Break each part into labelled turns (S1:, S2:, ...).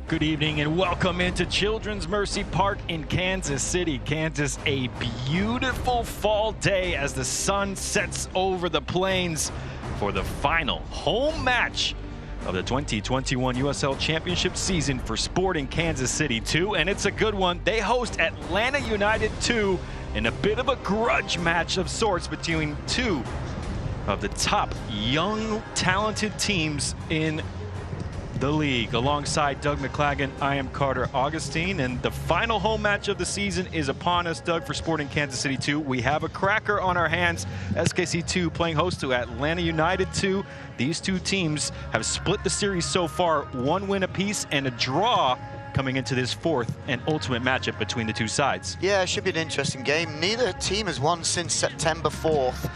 S1: Good evening and welcome into Children's Mercy Park in Kansas City, Kansas. A beautiful fall day as the sun sets over the plains for the final home match of the 2021 USL Championship season for Sporting Kansas City II, and it's a good one. They host Atlanta United II in a bit of a grudge match of sorts between two of the top young, talented teams in the league. Alongside Doug McClagan, I am Carter Augustine, and the final home match of the season is upon us. Doug, for Sporting Kansas City II, we have a cracker on our hands. SKC II playing host to Atlanta United II. These two teams have split the series so far, one win apiece and a draw coming into this fourth and ultimate matchup between the two sides.
S2: Yeah, it should be an interesting game. Neither team has won since September 4th,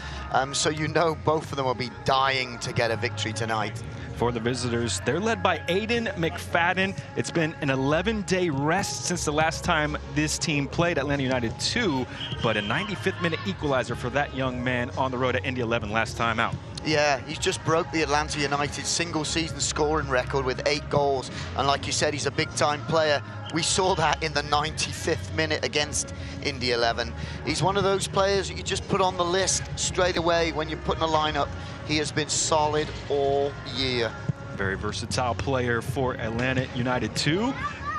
S2: so you know both of them will be dying to get a victory tonight.
S1: For the visitors, they're led by Aiden McFadden. It's been an 11-day rest since the last time this team played Atlanta United II, but a 95th minute equalizer for that young man on the road at Indy 11 last time out.
S2: Yeah, he's just broke the Atlanta United single-season scoring record with 8 goals. And like you said, he's a big-time player. We saw that in the 95th minute against Indy 11. He's one of those players that you just put on the list straight away when you're putting a lineup. He has been solid all year.
S1: Very versatile player for Atlanta United II.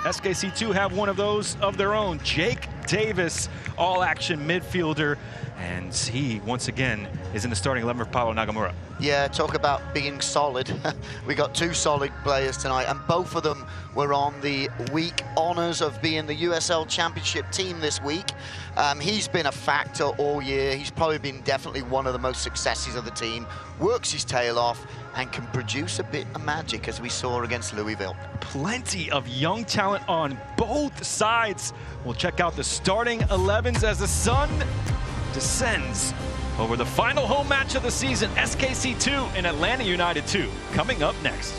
S1: SKC II have one of those of their own, Jake Davis, all-action midfielder, and he, once again, is in the starting 11 for Paulo Nagamura.
S2: Yeah, talk about being solid. We got 2 solid players tonight, and both of them were on the week honors of being the USL Championship team this week. He's been a factor all year. He's probably been definitely one of the most successes of the team, works his tail off, and can produce a bit of magic, as we saw against Louisville.
S1: Plenty of young talent on both sides. We'll check out the starting 11s as the sun descends over the final home match of the season, SKC II and Atlanta United II, coming up next.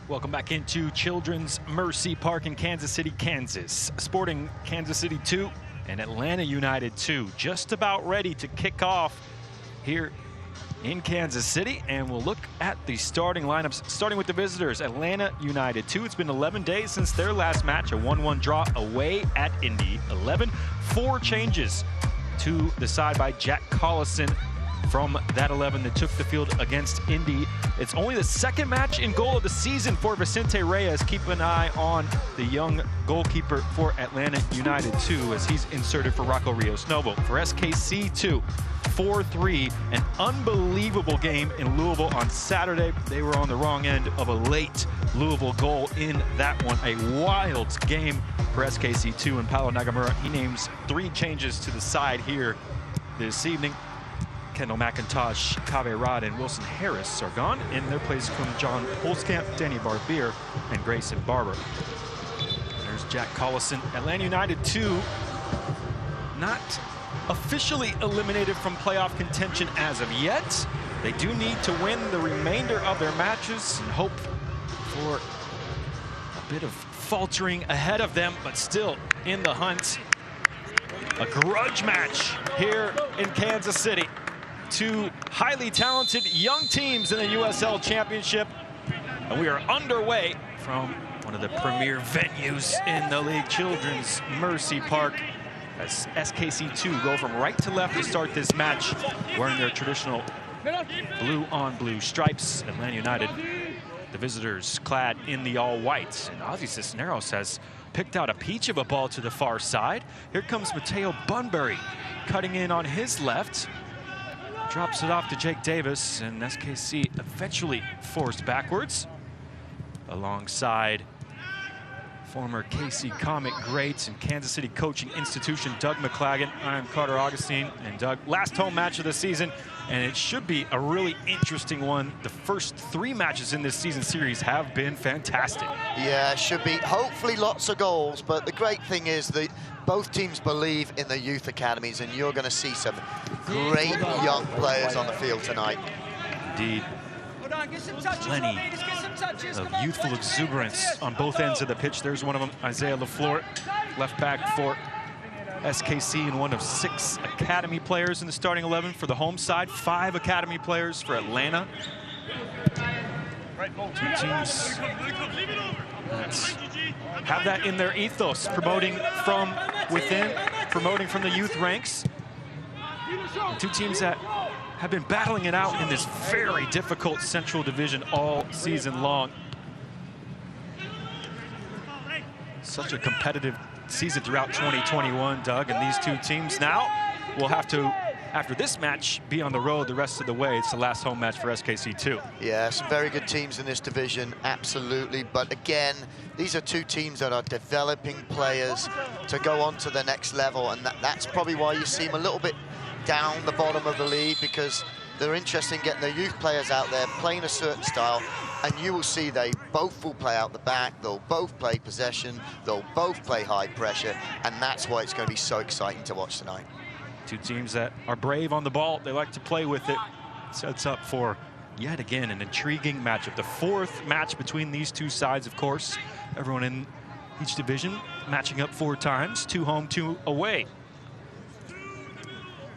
S1: Welcome back into Children's Mercy Park in Kansas City, Kansas. Sporting Kansas City II and Atlanta United II just about ready to kick off here in Kansas City, and we'll look at the starting lineups, starting with the visitors. Atlanta United II. It's been 11 days since their last match, a 1-1 draw away at Indy 11. 4 changes to the side by Jack Collison from that 11 that took the field against Indy. It's only the second match in goal of the season for Vicente Reyes. Keep an eye on the young goalkeeper for Atlanta United 2 as he's inserted for Rocco Rios Novo. For SKC II, 4-3, an unbelievable game in Louisville on Saturday. They were on the wrong end of a late Louisville goal in that one. A wild game for SKC II, and Paulo Nagamura, he names 3 changes to the side here this evening. Kendall McIntosh, Kave Rod, and Wilson Harris are gone. In their place come John Holzkamp, Danny Barbier, and Grayson Barber. There's Jack Collison. Atlanta United 2, not officially eliminated from playoff contention as of yet. They do need to win the remainder of their matches and hope for a bit of faltering ahead of them, but still in the hunt. A grudge match here in Kansas City. 2 highly talented young teams in the USL Championship. And we are underway from one of the premier venues in the league, Children's Mercy Park, as SKC II go from right to left to start this match, wearing their traditional blue-on-blue stripes. Atlanta United, the visitors, clad in the all-whites. And Ozzy Cisneros has picked out a peach of a ball to the far side. Here comes Mateo Bunbury, cutting in on his left. Drops it off to Jake Davis, and SKC eventually forced backwards. Alongside former KC Comic greats and Kansas City coaching institution Doug McClagan. I'm Carter Augustine, and Doug, last home match of the season, and it should be a really interesting one. The first 3 matches in this season series have been fantastic. Yeah,
S2: should be. Hopefully lots of goals, but the great thing is that both teams believe in the youth academies, and you're going to see some great young players on the field tonight.
S1: Indeed. Plenty of youthful exuberance on both ends of the pitch. There's one of them, Isaiah LaFleur, left back for SKC, and one of 6 academy players in the starting 11 for the home side. 5 academy players for Atlanta. 2 teams have that in their ethos, promoting from within, promoting from the youth ranks. And 2 teams that have been battling it out in this very difficult Central Division all season long. Such a competitive season throughout 2021, Doug, and these 2 teams now will have to, after this match, be on the road the rest of the way. It's the last home match for SKC II.
S2: Yeah, some very good teams in this division, absolutely. But again, these are 2 teams that are developing players to go on to the next level, and that's probably why you see them a little bit down the bottom of the league, because they're interested in getting their youth players out there, playing a certain style, and you will see they both will play out the back, they'll both play possession, they'll both play high pressure, and that's why it's going to be so exciting to watch tonight.
S1: 2 teams that are brave on the ball, they like to play with it. Sets up for, yet again, an intriguing matchup. The 4th match between these 2 sides, of course. Everyone in each division matching up 4 times, 2 home, 2 away.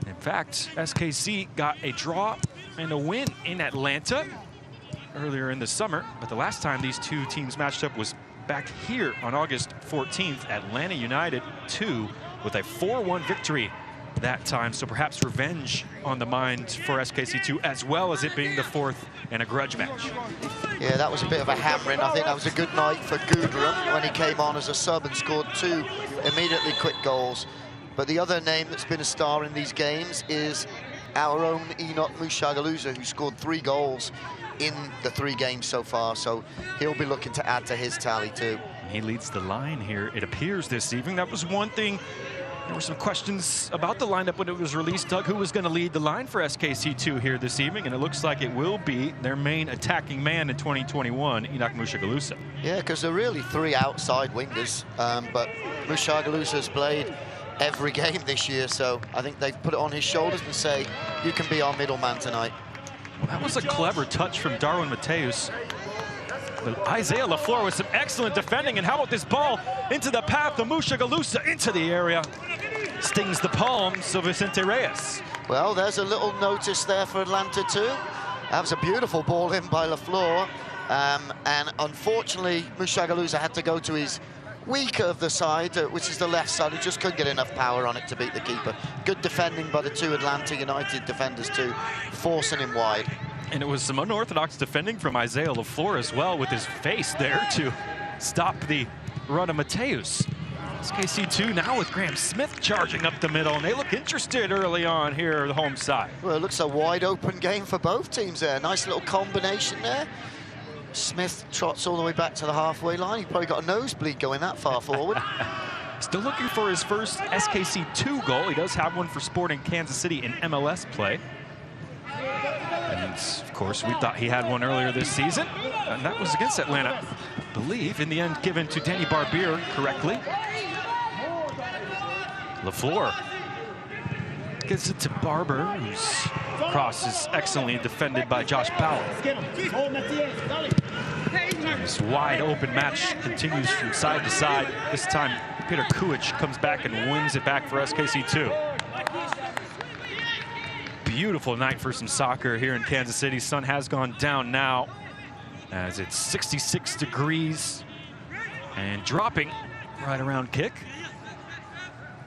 S1: In fact, SKC got a draw and a win in Atlanta earlier in the summer, but the last time these 2 teams matched up was back here on August 14th. Atlanta United 2 with a 4-1 victory that time, so perhaps revenge on the mind for SKC II, as well as it being the 4th and a grudge match.
S2: Yeah, that was a bit of a hammering. I think that was a good night for Gudrum when he came on as a sub and scored 2 immediately quick goals. But the other name that's been a star in these games is our own Enoch Mushagalusa, who scored 3 goals in the 3 games so far, so he'll be looking to add to his tally too.
S1: He leads the line here, it appears, this evening. That was one thing. There were some questions about the lineup when it was released, Doug, who was going to lead the line for SKC II here this evening, and it looks like it will be their main attacking man in 2021, Enoch Mushagalusa.
S2: Yeah, because they're really 3 outside wingers, but Mushagalusa's played every game this year, so I think they've put it on his shoulders and say, you can be our middleman tonight.
S1: Well, that was a clever touch from Darwin Mateus. But Isaiah LaFleur with some excellent defending, and how about this ball into the path of Mushagalusa into the area. Stings the palms of Vicente Reyes.
S2: Well, there's a little notice there for Atlanta too. That was a beautiful ball in by LaFleur, and unfortunately Mushagalusa had to go to his weaker of the side, which is the left side, who just couldn't get enough power on it to beat the keeper. Good defending by the two Atlanta United defenders too, forcing him wide.
S1: And it was some unorthodox defending from Isaiah LaFleur as well, with his face there to stop the run of Mateus. SKC II now with Graham Smith charging up the middle, and they look interested early on here, the home side.
S2: Well, it looks a wide open game for both teams there. Nice little combination there. Smith trots all the way back to the halfway line. He probably got a nosebleed going that far forward.
S1: Still looking for his first SKC II goal. He does have one for Sporting Kansas City in MLS play. And of course, we thought he had one earlier this season, and that was against Atlanta, I believe, in the end given to Danny Barbier correctly. LaFleur gets it to Barber, whose cross is excellently defended by Josh Powell. This wide open match continues from side to side. This time, Peter Kuich comes back and wins it back for SKC II. Beautiful night for some soccer here in Kansas City. Sun has gone down now as it's 66 degrees and dropping right around kick.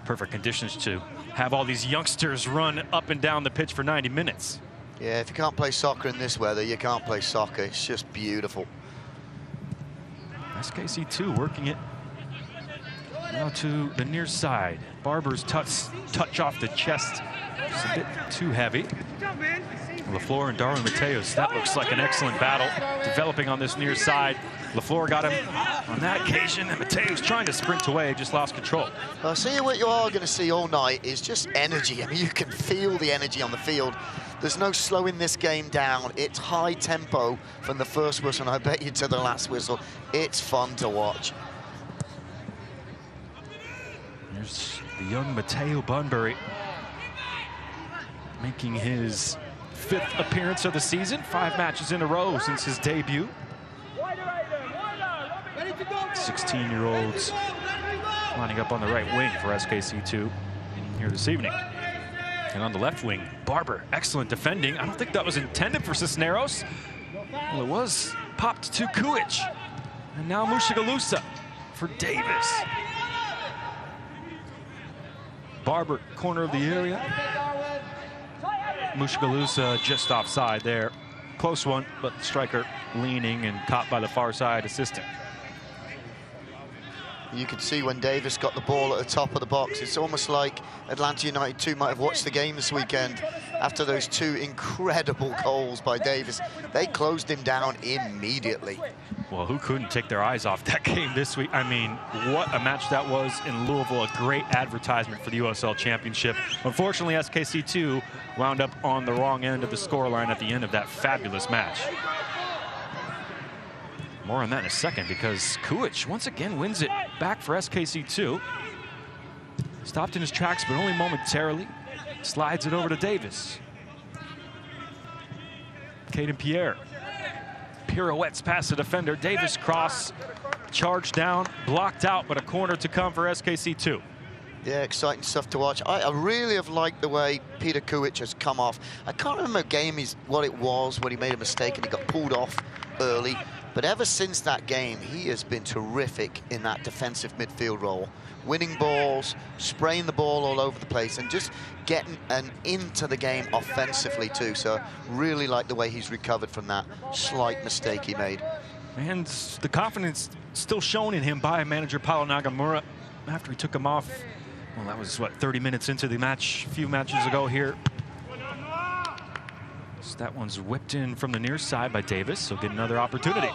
S1: Perfect conditions to have all these youngsters run up and down the pitch for 90 minutes.
S2: Yeah, if you can't play soccer in this weather, you can't play soccer. It's just beautiful.
S1: SKC II working it now to the near side. Barber's touch off the chest. It's a bit too heavy. LaFleur and Darwin Mateus, that looks like an excellent battle developing on this near side. LaFleur got him on that occasion, and Mateus trying to sprint away, just lost control.
S2: Well, see, what you are going to see all night is just energy. I mean, you can feel the energy on the field. There's no slowing this game down. It's high tempo from the first whistle, and I bet you to the last whistle. It's fun to watch.
S1: There's the young Mateo Bunbury making his 5th appearance of the season, 5 matches in a row since his debut. 16-year-olds lining up on the right wing for SKC II here this evening. And on the left wing, Barber, excellent defending. I don't think that was intended for Cisneros. Well, it was popped to Kuich. And now Mushagalusa for Davis. Barber, corner of the area. Mushagalusa just offside there. Close one, but the striker leaning and caught by the far side assistant.
S2: You could see when Davis got the ball at the top of the box, it's almost like Atlanta United 2 might have watched the game this weekend after those 2 incredible goals by Davis. They closed him down immediately.
S1: Well, who couldn't take their eyes off that game this week? I mean, what a match that was in Louisville. A great advertisement for the USL Championship. Unfortunately, SKC II wound up on the wrong end of the scoreline at the end of that fabulous match. More on that in a second, because Kuich once again wins it back for SKC II. Stopped in his tracks, but only momentarily. Slides it over to Davis. Caden Pierre pirouettes past the defender. Davis cross, charged down, blocked out, but a corner to come for SKC II.
S2: Yeah, exciting stuff to watch. I really have liked the way Peter Kuich has come off. I can't remember a game what it was when he made a mistake and he got pulled off early. But ever since that game, he has been terrific in that defensive midfield role. Winning balls, spraying the ball all over the place, and just getting into the game offensively too. So really like the way he's recovered from that slight mistake he made.
S1: And the confidence still shown in him by manager Paulo Nagamura after he took him off. Well, that was, what, 30 minutes into the match, a few matches ago here. So that one's whipped in from the near side by Davis. He'll get another opportunity.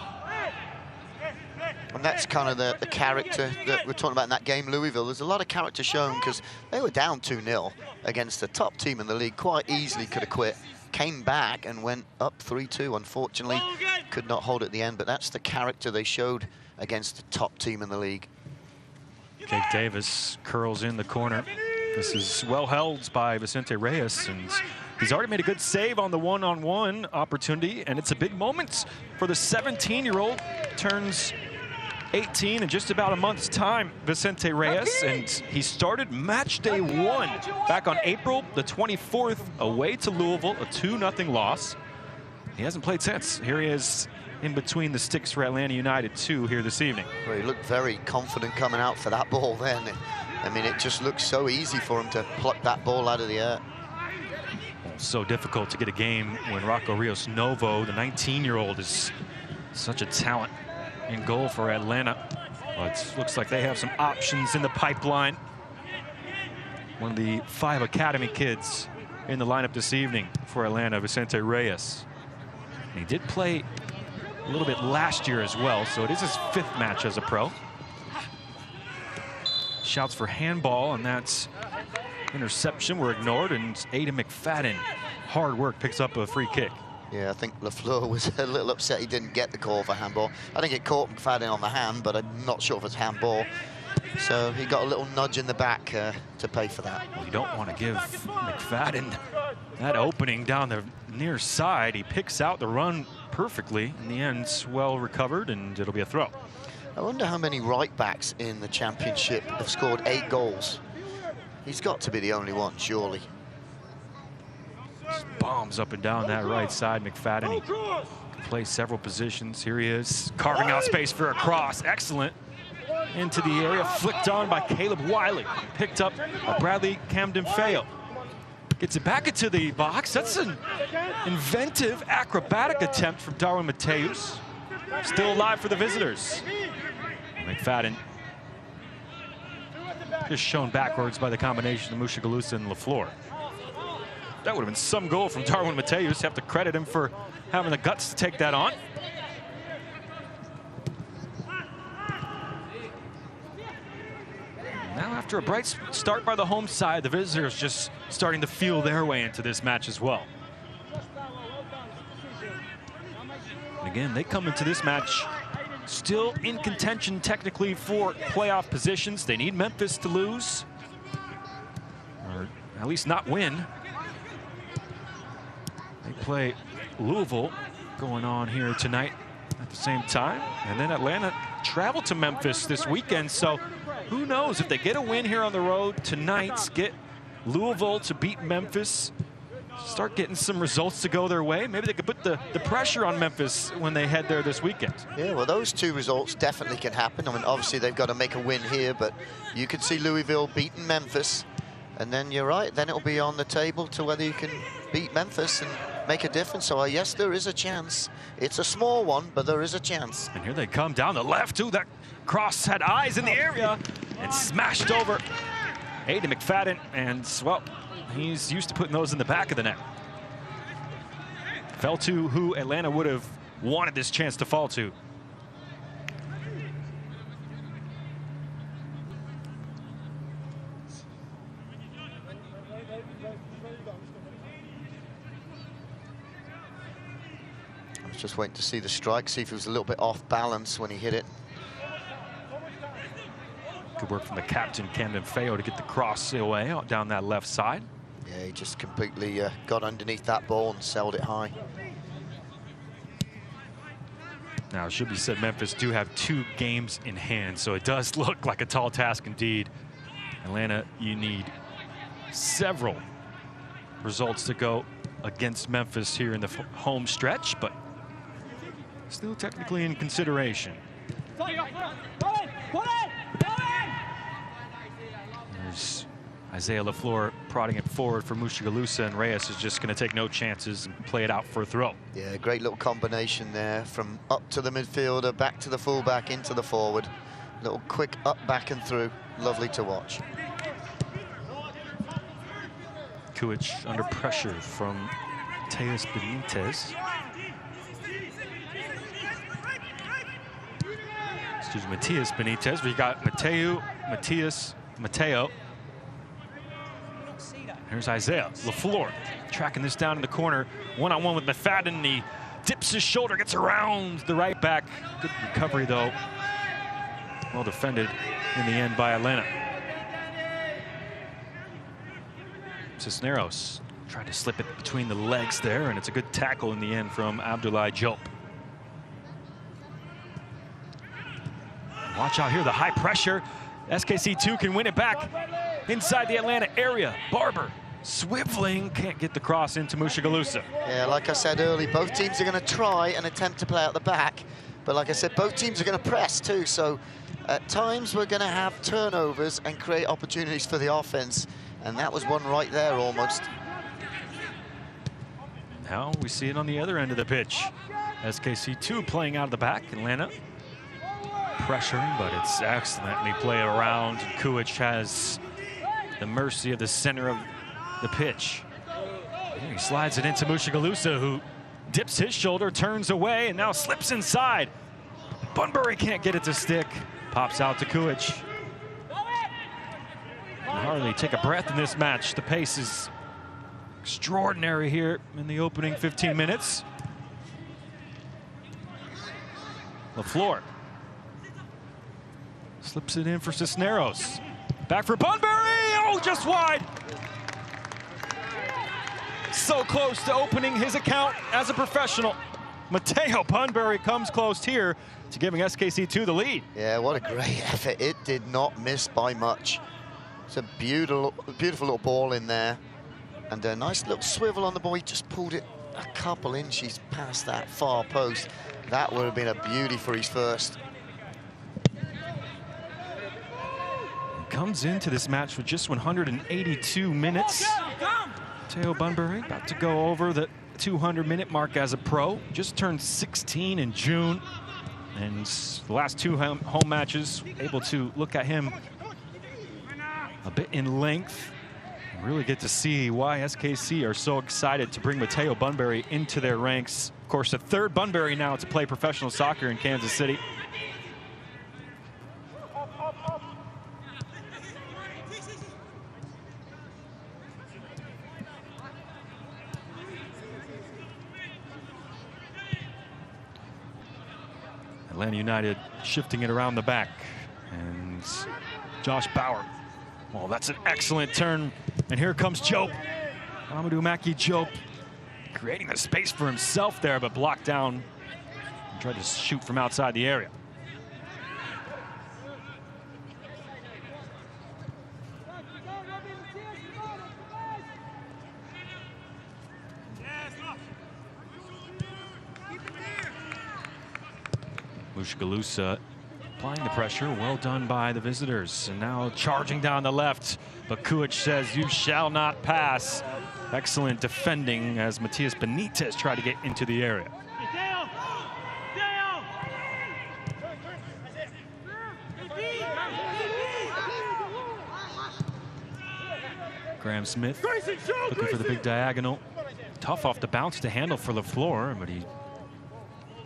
S2: And that's kind of the character that we're talking about in that game, Louisville. There's a lot of character shown because they were down 2-0 against the top team in the league. Quite easily could have quit. Came back and went up 3-2. Unfortunately, could not hold at the end. But that's the character they showed against the top team in the league.
S1: Jake Davis curls in the corner. This is well held by Vicente Reyes, and he's already made a good save on the one-on-one opportunity, and it's a big moment for the 17-year-old. Turns 18 in just about a month's time, Vicente Reyes, and he started match day 1 back on April the 24th away to Louisville, a 2-0 loss. He hasn't played since. Here he is in between the sticks for Atlanta United 2 here this evening.
S2: Well, he looked very confident coming out for that ball then. I mean, it just looked so easy for him to pluck that ball out of the air.
S1: So difficult to get a game when Rocco Rios Novo, the 19-year-old, is such a talent in goal for Atlanta. Well, it looks like they have some options in the pipeline. One of the 5 academy kids in the lineup this evening for Atlanta, Vicente Reyes. And he did play a little bit last year as well, so it is his 5th match as a pro. Shouts for handball, and that's interception were ignored, and Aidan McFadden, hard work, picks up a free kick.
S2: Yeah, I think LaFleur was a little upset he didn't get the call for handball. I think it caught McFadden on the hand, but I'm not sure if it's handball. So he got a little nudge in the back to pay for that.
S1: Well, you don't want to give McFadden that opening down the near side. He picks out the run perfectly. In the end, well recovered, and it'll be a throw.
S2: I wonder how many right backs in the championship have scored 8 goals. He's got to be the only one, surely.
S1: Just bombs up and down that right side. McFadden, he can play several positions. Here he is, carving out space for a cross. Excellent. Into the area, flicked on by Caleb Wiley. Picked up by Bradley Camden-Feo. Gets it back into the box. That's an inventive, acrobatic attempt from Darwin Mateus. Still alive for the visitors. McFadden just shown backwards by the combination of Mushagalusa and LaFleur. That would have been some goal from Darwin Mateus. Have to credit him for having the guts to take that on. Now, after a bright start by the home side, the visitors just starting to feel their way into this match as well. And again, they come into this match still in contention technically for playoff positions. They need Memphis to lose, or at least not win. They play Louisville going on here tonight at the same time. And then Atlanta travel to Memphis this weekend. So who knows if they get a win here on the road tonight, get Louisville to beat Memphis, start getting some results to go their way. Maybe they could put the pressure on Memphis when they head there this weekend.
S2: Yeah, well, those 2 results definitely can happen. I mean, obviously they've got to make a win here, but you could see Louisville beating Memphis. And then you're right, then it'll be on the table to whether you can beat Memphis and make a difference. So yes, there is a chance. It's a small one, but there is a chance.
S1: And here they come down the left too. That cross had eyes in the area and smashed over Aidan McFadden. And well, he's used to putting those in the back of the net. Fell to who Atlanta would have wanted this chance to fall to.
S2: Just waiting to see the strike, see if he was a little bit off balance when he hit it.
S1: Good work from the captain, Camden-Feo, to get the cross away out down that left side.
S2: Yeah, he just completely got underneath that ball and sailed it high.
S1: Now, it should be said, Memphis do have 2 games in hand, so it does look like a tall task indeed. Atlanta, you need several results to go against Memphis here in the home stretch, but still technically in consideration. There's Isaiah LaFleur prodding it forward for Mushagalusa, and Reyes is just going to take no chances and play it out for a throw.
S2: Yeah, great little combination there from up to the midfielder, back to the fullback, into the forward. Little quick up, back and through. Lovely to watch.
S1: Kuich under pressure from Mateus Benitez. Excuse me, Matias Benitez. We got Mateo. Here's Isaiah LaFleur tracking this down in the corner. One-on-one with McFadden. He dips his shoulder, gets around the right back. Good recovery, though. Well defended in the end by Atlanta. Cisneros tried to slip it between the legs there, and it's a good tackle in the end from Abdoulaye Diop. Watch out here, the high pressure. SKC II can win it back inside the Atlanta area. Barber Swiveling, can't get the cross into Mushagalusa.
S2: Yeah, like I said earlier, both teams are going to try and attempt to play out the back. But like I said, both teams are going to press too. So at times we're going to have turnovers and create opportunities for the offense. And that was one right there almost.
S1: Now we see it on the other end of the pitch. SKC II playing out of the back. Atlanta pressuring, but it's excellently played around. Kuich has the mercy of the center of the pitch. He slides it into Mushagalusa, who dips his shoulder, turns away, and now slips inside. Bunbury can't get it to stick. Pops out to Kuich. Hardly take a breath in this match. The pace is extraordinary here in the opening 15 minutes. LaFleur slips it in for Cisneros. Back for Bunbury. Oh, just wide. So close to opening his account as a professional. Mateo Bunbury comes close here to giving SKC II the lead.
S2: Yeah, what a great effort. It did not miss by much. It's a beautiful little ball in there. And a nice little swivel on the ball. He just pulled it a couple inches past that far post. That would have been a beauty for his first.
S1: Comes into this match with just 182 minutes. Mateo Bunbury about to go over the 200-minute mark as a pro. Just turned 16 in June. And the last two home matches, able to look at him a bit in length. Really get to see why SKC are so excited to bring Mateo Bunbury into their ranks. Of course, the third Bunbury now to play professional soccer in Kansas City. Atlanta United shifting it around the back. And Josh Bauer. Oh, that's an excellent turn. And here comes Jope. Amadou Maki Jope creating the space for himself there, but blocked down and tried to shoot from outside the area. Mushagalusa applying the pressure, well done by the visitors. And now charging down the left, but Kuich says, "You shall not pass." Excellent defending as Matias Benitez tried to get into the area. Graham Smith looking for the big diagonal. Tough off the bounce to handle for LaFleur, but he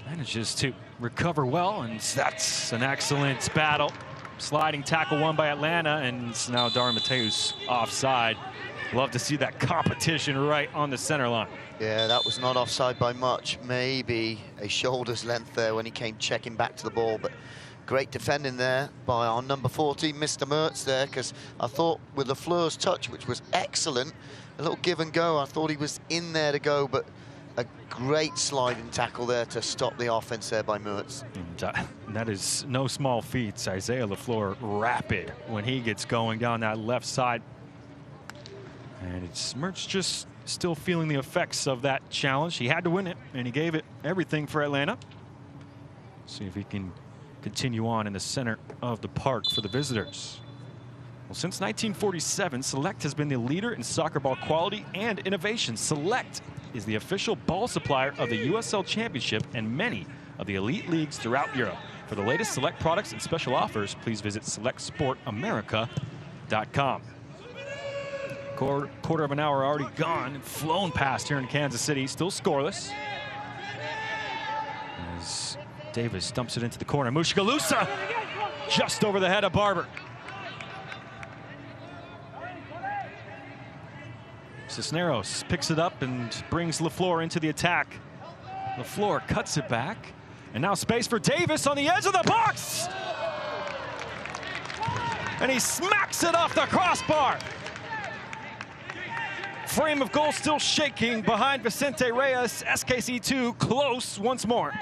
S1: manages to recover well, and that's an excellent battle. Sliding tackle won by Atlanta, and now Darren Mateus offside. Love to see that competition right on the center line.
S2: Yeah, that was not offside by much. Maybe a shoulder's length there when he came checking back to the ball, but great defending there by our number 14, Mr. Mertz there, because I thought with LaFleur's touch, which was excellent, a little give and go, I thought he was in there to go, but a great sliding tackle there to stop the offense there by Mertz.
S1: And that is no small feat. Isaiah LaFleur rapid when he gets going down that left side. And it's Mertz just still feeling the effects of that challenge. He had to win it, and he gave it everything for Atlanta. See if he can continue on in the center of the park for the visitors. Well, since 1947, Select has been the leader in soccer ball quality and innovation. Select is the official ball supplier of the USL Championship and many of the elite leagues throughout Europe. For the latest Select products and special offers, please visit selectsportamerica.com. Quarter of an hour already gone and flown past here in Kansas City, still scoreless. As Davis dumps it into the corner. Mushagalusa just over the head of Barber. Cisneros picks it up and brings LaFleur into the attack. LaFleur cuts it back. And now space for Davis on the edge of the box. And he smacks it off the crossbar. Frame of goal still shaking behind Vicente Reyes. SKC II close once more.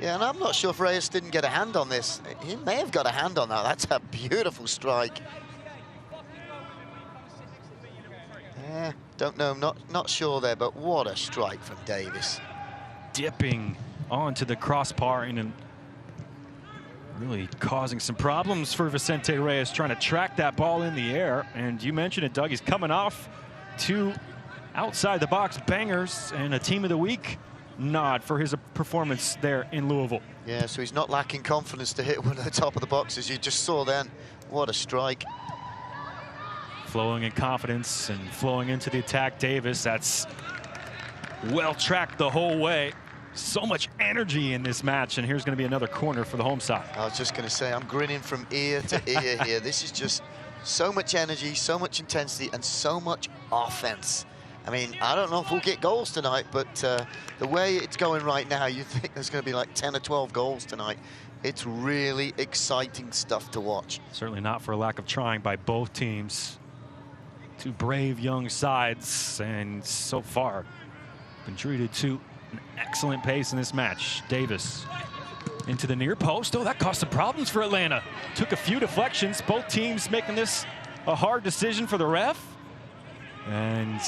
S2: Yeah, and I'm not sure if Reyes didn't get a hand on this. He may have got a hand on that. That's a beautiful strike. Yeah, Don't know, not sure there, but what a strike from Davis.
S1: Dipping onto the crossbar and really causing some problems for Vicente Reyes, trying to track that ball in the air. And you mentioned it, Doug, he's coming off 2 outside the box bangers and a team of the week nod for his performance there in Louisville.
S2: Yeah, so he's not lacking confidence to hit one of the top of the boxes. You just saw then. What a strike.
S1: Flowing in confidence and flowing into the attack. Davis, that's well tracked the whole way. So much energy in this match, and here's going to be another corner for the home side.
S2: I was just going to say, I'm grinning from ear to ear here. This is just so much energy, so much intensity, and so much offense. I mean, I don't know if we'll get goals tonight, but the way it's going right now, you think there's going to be like 10 or 12 goals tonight. It's really exciting stuff to watch.
S1: Certainly not for a lack of trying by both teams. 2 brave young sides, and so far been treated to an excellent pace in this match. Davis into the near post. Oh, that caused some problems for Atlanta. Took a few deflections. Both teams making this a hard decision for the ref. And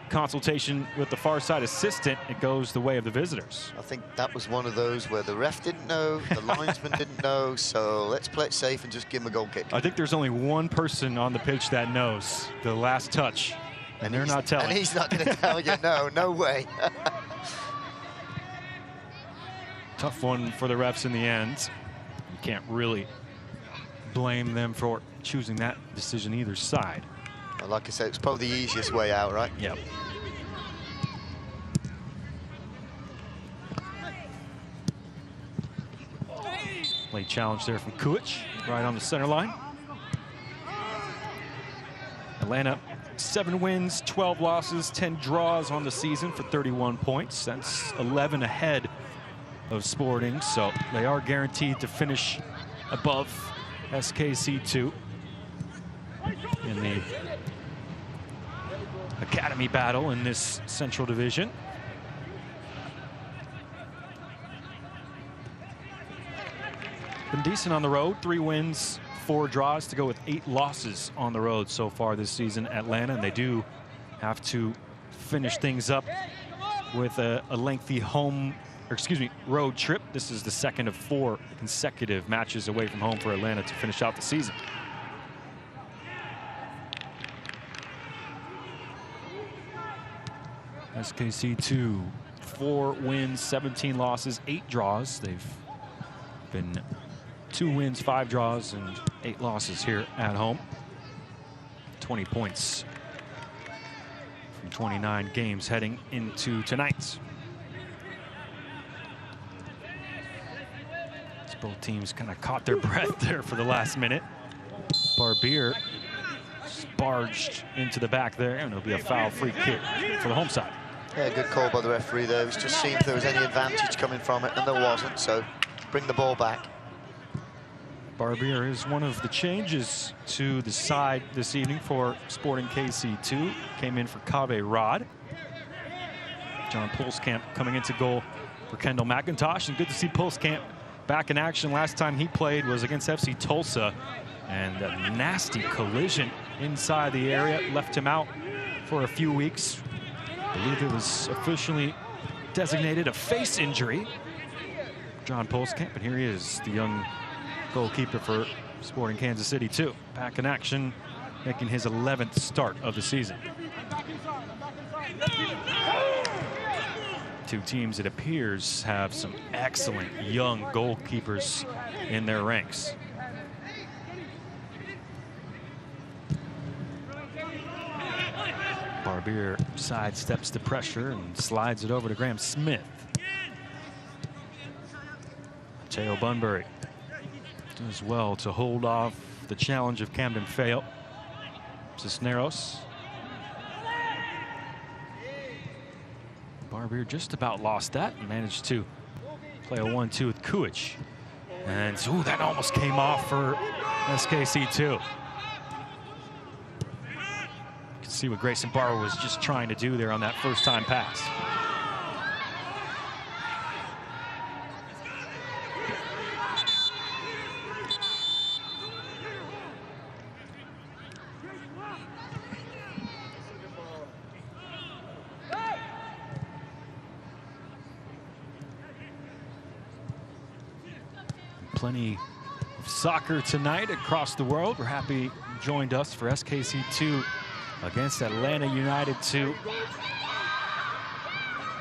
S1: consultation with the far side assistant, it goes the way of the visitors.
S2: I think that was one of those where the ref didn't know, the linesman didn't know, so let's play it safe and just give him a goal kick.
S1: I think there's only one person on the pitch that knows the last touch, and they're not telling.
S2: And he's not going to tell you, no way.
S1: Tough one for the refs in the end. You can't really blame them for choosing that decision either side.
S2: Well, like I said, it's probably the easiest way out, right?
S1: Yep. Late challenge there from Kulich, right on the center line. Atlanta, 7 wins, 12 losses, 10 draws on the season for 31 points. That's 11 ahead of Sporting, so they are guaranteed to finish above SKC II in the academy battle in this Central Division. Been decent on the road, 3 wins, 4 draws to go with 8 losses on the road so far this season, Atlanta, and they do have to finish things up with a lengthy road trip. This is the second of 4 consecutive matches away from home for Atlanta to finish out the season. SKC II, 4 wins, 17 losses, 8 draws. They've been 2 wins, 5 draws, and 8 losses here at home. 20 points from 29 games heading into tonight. Both teams kind of caught their breath there for the last minute. Barbier barged into the back there, and it'll be a foul free kick for the home side.
S2: Yeah, good call by the referee there. It was just seeing if there was any advantage coming from it, and there wasn't, so bring the ball back.
S1: Barbier is one of the changes to the side this evening for Sporting KC2. Came in for Kaveh Rod. John Pulskamp coming into goal for Kendall McIntosh, and good to see Pulskamp back in action. Last time he played was against FC Tulsa, and a nasty collision inside the area left him out for a few weeks. I believe it was officially designated a face injury. John Pulskamp, and here he is, the young goalkeeper for Sporting Kansas City II. Back in action, making his 11th start of the season. 2 teams, it appears, have some excellent young goalkeepers in their ranks. Barbier sidesteps the pressure and slides it over to Graham Smith. Mateo Bunbury does well to hold off the challenge of Camden Fayot. Cisneros. Barbier just about lost that and managed to play a 1-2 with Kulich. And ooh, that almost came off for SKC II. You can see what Grayson Barber was just trying to do there on that first time pass. Plenty of soccer tonight across the world. We're happy you joined us for SKC II against Atlanta United 2.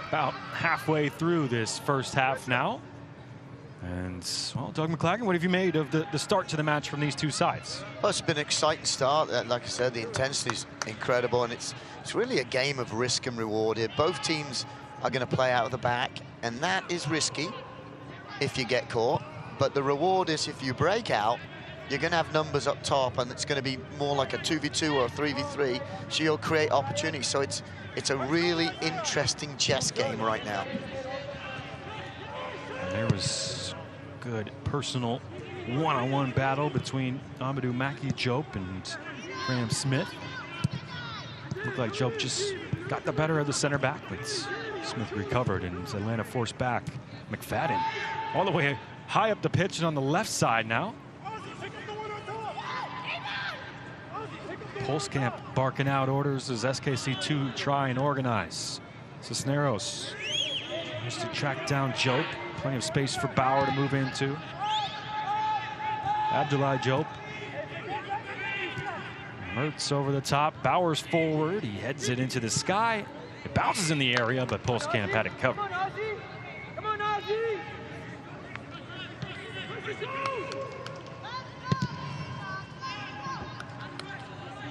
S1: About halfway through this first half now. And, well, Doug McClagan, what have you made of the start to the match from these two sides?
S2: Well, it's been an exciting start. Like I said, the intensity is incredible, and it's really a game of risk and reward here. Both teams are going to play out of the back, and that is risky if you get caught. But the reward is if you break out, you're going to have numbers up top, and it's going to be more like a 2v2 or a 3v3, so you'll create opportunities. So it's a really interesting chess game right now.
S1: And there was good personal one-on-one battle between Amadou Maki Diop and Graham Smith. Looked like Diop just got the better of the center back, but Smith recovered, and Atlanta forced back McFadden all the way high up the pitch and on the left side now. Pulskamp barking out orders as SKC II try and organize. Cisneros tries to track down Diop. Plenty of space for Bauer to move into. Abdoulaye Diop. Mertz over the top. Bauer's forward. He heads it into the sky. It bounces in the area, but Pulskamp had it covered.
S3: Come on, Ozzy!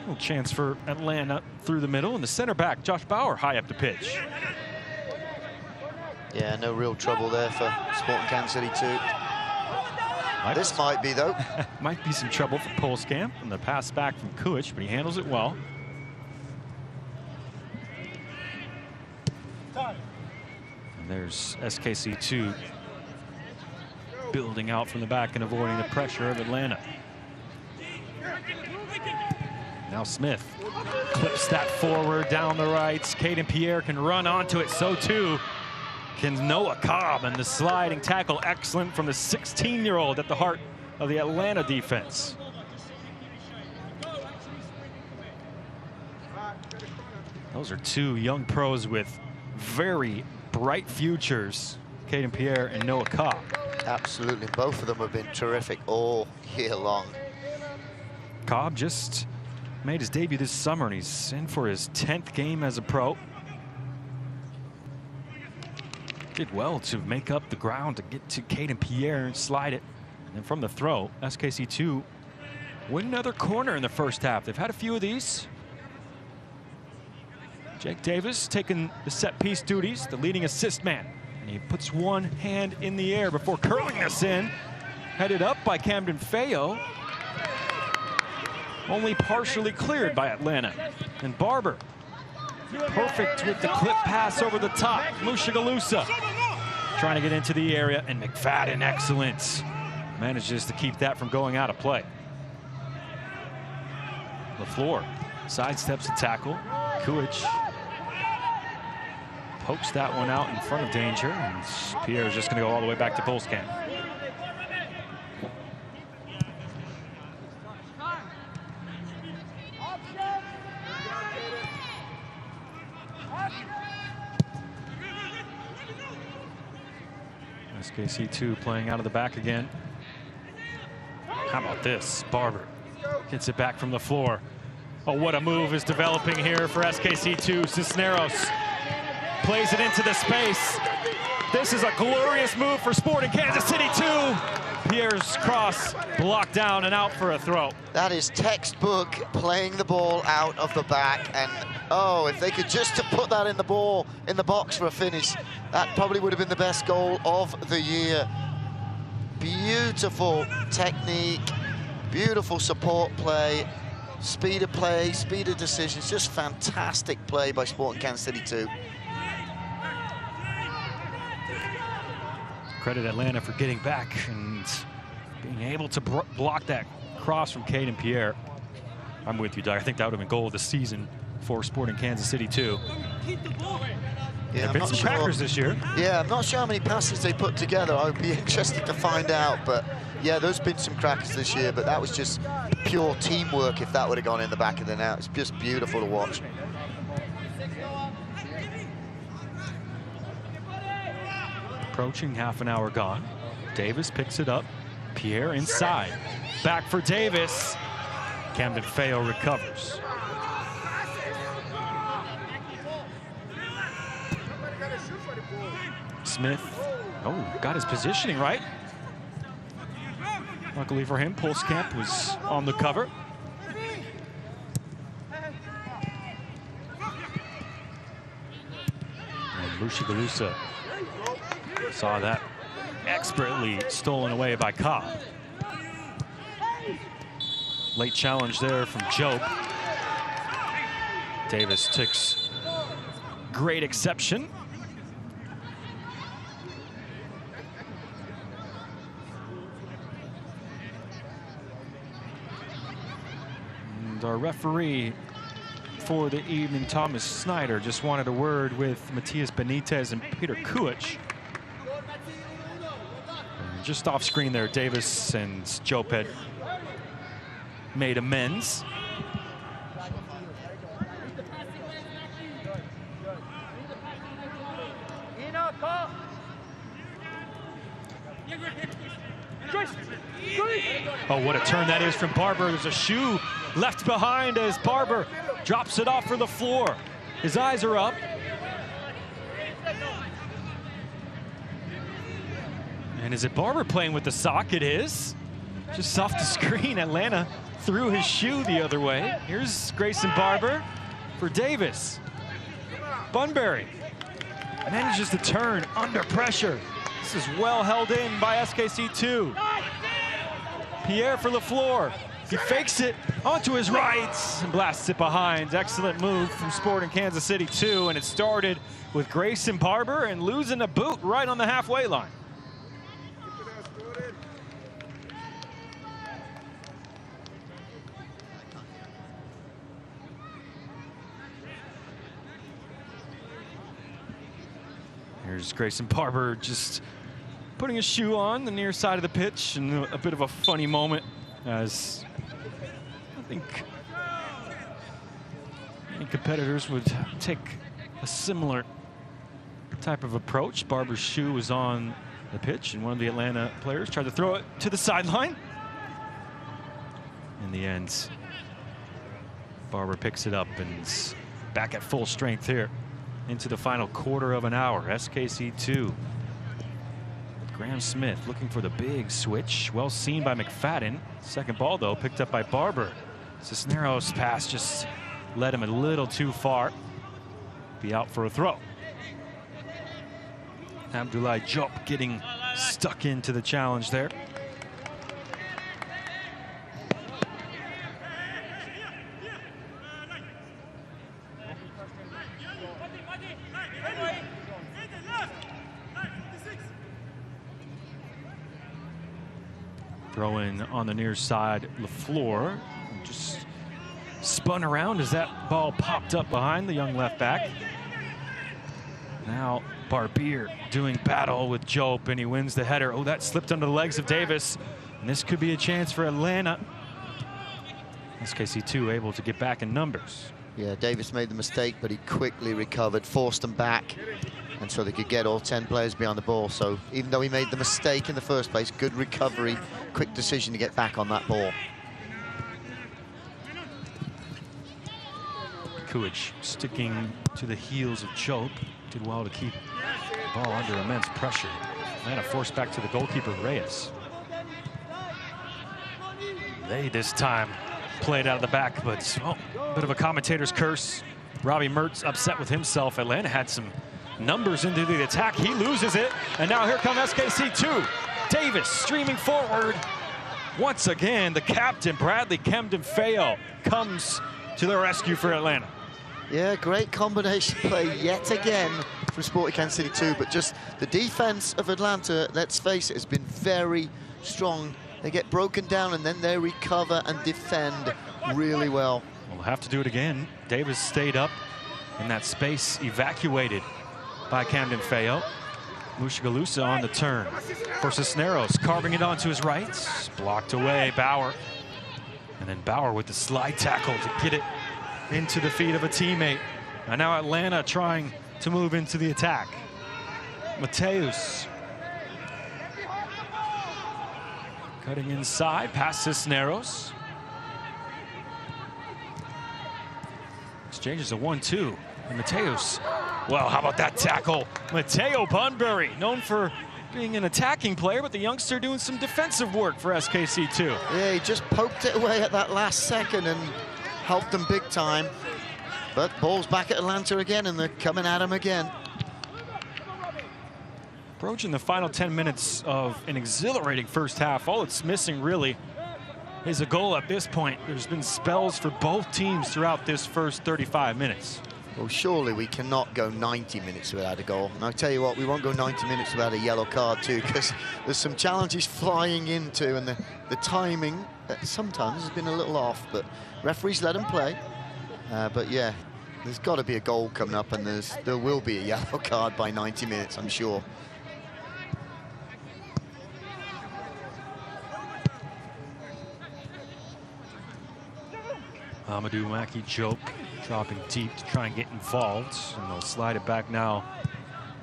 S1: Little chance for Atlanta through the middle, and the center back, Josh Bauer, high up the pitch.
S2: Yeah, no real trouble there for Sporting Kansas City 2. This might be, though.
S1: Might be some trouble for Pulskamp and the pass back from Kuich, but he handles it well. And there's SKC II building out from the back and avoiding the pressure of Atlanta. Now Smith clips that forward down the right. Caden Pierre can run onto it, so too can Noah Cobb, and the sliding tackle excellent from the 16-year-old at the heart of the Atlanta defense. Those are two young pros with very bright futures, Caden Pierre and Noah Cobb.
S2: Absolutely, both of them have been terrific all year long.
S1: Cobb just made his debut this summer, and he's in for his 10th game as a pro. Did well to make up the ground to get to Caden Pierre and slide it. And then from the throw, SKC II win another corner in the first half. They've had a few of these. Jake Davis taking the set piece duties, the leading assist man. And he puts one hand in the air before curling this in. Headed up by Camden Feo. Only partially cleared by Atlanta. And Barber, perfect with the clip pass over the top. Mushagalusa trying to get into the area, and McFadden, excellent. Manages to keep that from going out of play. LaFleur sidesteps the tackle. Kuich pokes that one out in front of danger, and Pierre is just going to go all the way back to Pulskamp. SKC II playing out of the back again. How about this? Barber gets it back from the floor. Oh, what a move is developing here for SKC II. Cisneros plays it into the space. This is a glorious move for Sporting Kansas City II. Pierre's cross blocked down and out for a throw.
S2: That is textbook playing the ball out of the back, and oh, if they could just have put that in the box for a finish, that probably would have been the best goal of the year. Beautiful technique, beautiful support play, speed of decisions, just fantastic play by Sporting Kansas City 2.
S1: Credit Atlanta for getting back and being able to block that cross from Caden Pierre. I'm with you, Doug. I think that would have been goal of the season for Sporting Kansas City 2.
S2: Yeah,
S1: There have been some crackers this year.
S2: Yeah, I'm not sure how many passes they put together. I would be interested to find out. But yeah, there's been some crackers this year, but that was just pure teamwork if that would have gone in the back of the net. It's just beautiful to watch.
S1: Approaching half an hour gone. Davis picks it up. Pierre inside. Back for Davis. Camden Feo recovers. Smith, oh, got his positioning right. Luckily for him, Pulskamp was on the cover. And Mushagalusa saw that expertly stolen away by Cobb. Late challenge there from Job. Davis takes great exception. And our referee for the evening, Thomas Snyder, just wanted a word with Matias Benitez and Peter Kuich. And just off screen there, Davis and Job had made amends. Oh, what a turn that is from Barber. There's a shoe left behind as Barber drops it off for the floor. His eyes are up. And is it Barber playing with the sock? It is. Just off the screen, Atlanta threw his shoe the other way. Here's Grayson Barber for Davis. Bunbury manages to turn under pressure. This is well held in by SKC II. Pierre for LaFleur. He fakes it onto his right and blasts it behind. Excellent move from Sporting Kansas City II, and it started with Grayson Barber and losing a boot right on the halfway line. Here's Grayson Barber just putting his shoe on the near side of the pitch, and a bit of a funny moment as I think many competitors would take a similar type of approach. Barber's shoe was on the pitch, and one of the Atlanta players tried to throw it to the sideline. In the end, Barber picks it up and is back at full strength here into the final quarter of an hour. SKC II. Graham Smith looking for the big switch. Well seen by McFadden. Second ball, though, picked up by Barber. Cisneros' pass just led him a little too far. Be out for a throw. Abdoulaye Diop getting stuck into the challenge there. Throw in on the near side, LaFleur just spun around as that ball popped up behind the young left back. Now Barbier doing battle with Job, and he wins the header. Oh, that slipped under the legs of Davis, and this could be a chance for Atlanta. SKC II able to get back in numbers.
S2: Yeah, Davis made the mistake, but he quickly recovered, forced them back, and so they could get all 10 players behind the ball. So even though he made the mistake in the first place, good recovery, quick decision to get back on that ball.
S1: Kuich sticking to the heels of Job. Did well to keep the ball under immense pressure. And a force back to the goalkeeper, Reyes. They this time played out of the back, but a bit of a commentator's curse. Robbie Mertz upset with himself. Atlanta had some numbers into the attack. He loses it, and now here come SKC II. Davis streaming forward. Once again, the captain, Bradley Camden Feo, comes to the rescue for Atlanta.
S2: Yeah, great combination play yet again from Sporting Kansas City II, but just the defense of Atlanta, let's face it, has been very strong. They get broken down and then they recover and defend really well.
S1: We'll have to do it again. Davis stayed up in that space, evacuated by Camden Feo. Mushagalusa on the turn for Cisneros, carving it onto his right. Blocked away, Bauer. And then Bauer with the slide tackle to get it into the feet of a teammate. And now Atlanta trying to move into the attack. Mateus. Cutting inside, past Cisneros. Exchanges a 1-2. And Mateos. Well, how about that tackle? Mateo Bunbury, known for being an attacking player, but the youngster doing some defensive work for SKC II.
S2: Yeah, he just poked it away at that last second and helped them big time. But ball's back at Atlanta again, and they're coming at him again.
S1: Approaching the final 10 minutes of an exhilarating first half. All it's missing, really, is a goal at this point. There's been spells for both teams throughout this first 35 minutes.
S2: Well, surely we cannot go 90 minutes without a goal. And I'll tell you what, we won't go 90 minutes without a yellow card too, because there's some challenges flying into, and the timing sometimes has been a little off, but referees let them play. But yeah, there's got to be a goal coming up, and there will be a yellow card by 90 minutes, I'm sure.
S1: Amadou Maki-Jope dropping deep to try and get involved, and they'll slide it back now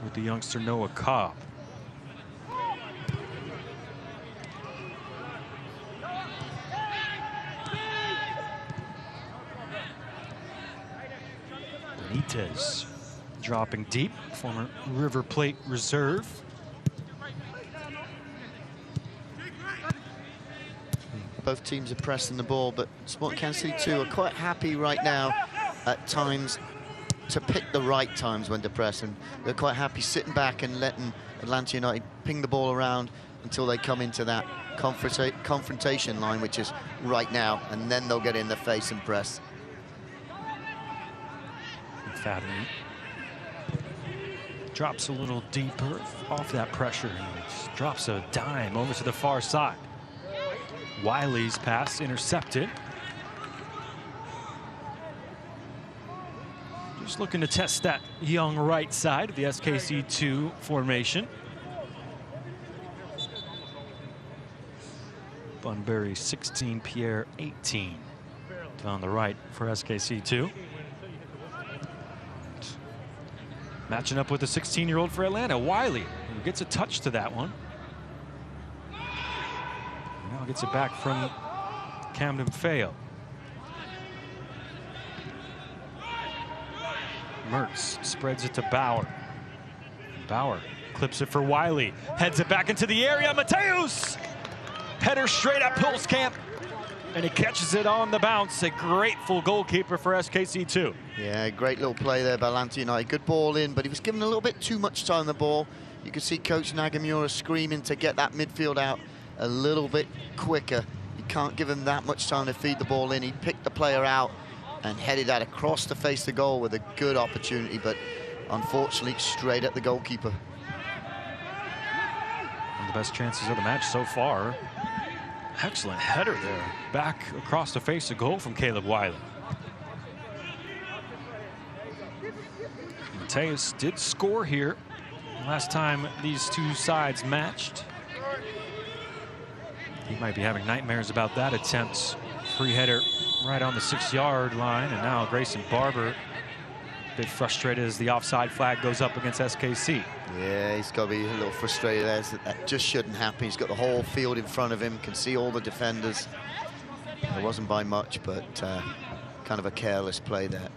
S1: with the youngster Noah Cobb. Benitez dropping deep, former River Plate reserve.
S2: Both teams are pressing the ball, but Sporting Kansas City 2 are quite happy right now at times to pick the right times when to press, and they're quite happy sitting back and letting Atlanta United ping the ball around until they come into that confrontation line, which is right now, and then they'll get in the face and press.
S1: Fadden drops a little deeper off that pressure. He drops a dime over to the far side. Wiley's pass intercepted. Just looking to test that young right side of the SKC II formation. Bunbury 16, Pierre 18 on the right for SKC II. Matching up with the 16-year-old for Atlanta, Wiley, who gets a touch to that one. Now gets it back from Camden Feo. Mertz spreads it to Bauer. Bauer clips it for Wiley. Heads it back into the area. Mateos! Header straight at Pulskamp. And he catches it on the bounce. A grateful goalkeeper for SKC II.
S2: Yeah, great little play there by Atlanta United. Good ball in, but he was given a little bit too much time on the ball. You could see Coach Nagamura screaming to get that midfield out a little bit quicker. You can't give him that much time to feed the ball in. He picked the player out and headed that across the face of the goal with a good opportunity, but unfortunately straight at the goalkeeper.
S1: One of the best chances of the match so far. Excellent header there, back across the face of goal from Caleb Wiley. Mateus did score here last time these two sides matched. He might be having nightmares about that attempt. Free header right on the 6-yard line, and now Grayson Barber a bit frustrated as the offside flag goes up against SKC.
S2: Yeah, he's got to be a little frustrated there. That just shouldn't happen. He's got the whole field in front of him, can see all the defenders. It wasn't by much, but kind of a careless play there.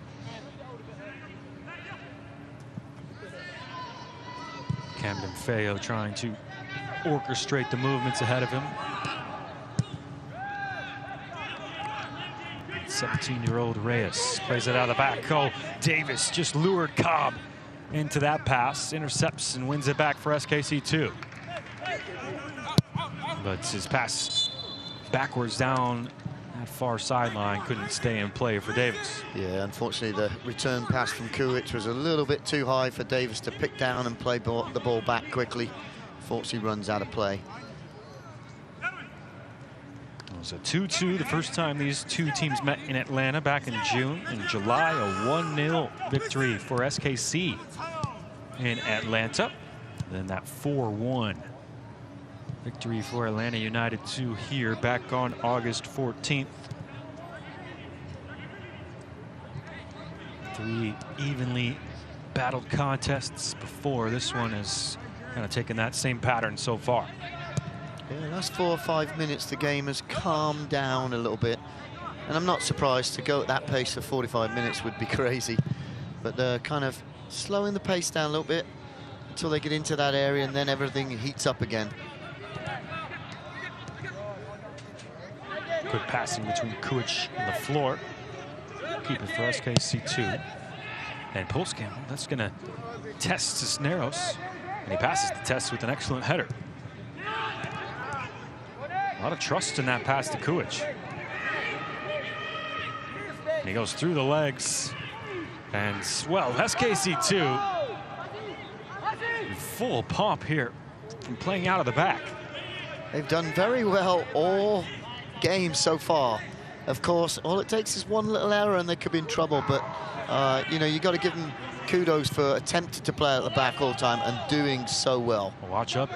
S1: Camden Feo trying to orchestrate the movements ahead of him. 17-year-old Reyes plays it out of the back. Oh, Davis just lured Cobb into that pass, intercepts and wins it back for SKC II. But his pass backwards down that far sideline couldn't stay in play for Davis.
S2: Yeah, unfortunately the return pass from Kuwich was a little bit too high for Davis to pick down and play the ball back quickly. Unfortunately runs out of play.
S1: It was a 2-2 the first time these two teams met in Atlanta back in June. In July, a 1-0 victory for SKC in Atlanta. Then that 4-1 victory for Atlanta United 2 here back on August 14th. 3 evenly battled contests before. This one has kind of taken that same pattern so far.
S2: Yeah, last 4 or 5 minutes, the game has calmed down a little bit. And I'm not surprised. To go at that pace for 45 minutes would be crazy. But they're kind of slowing the pace down a little bit until they get into that area, and then everything heats up again.
S4: Good passing between Kuich and the floor. Keep it for SKC II. And Polskan, that's going to test Cisneros. And he passes the test with an excellent header. A lot of trust in that pass to Kuich. And he goes through the legs. And, well, SKC II, full pop here from playing out of the back.
S2: They've done very well all game so far. Of course, all it takes is one little error and they could be in trouble. But, you know, you got to give them kudos for attempting to play at the back all the time and doing so well.
S4: Watch up.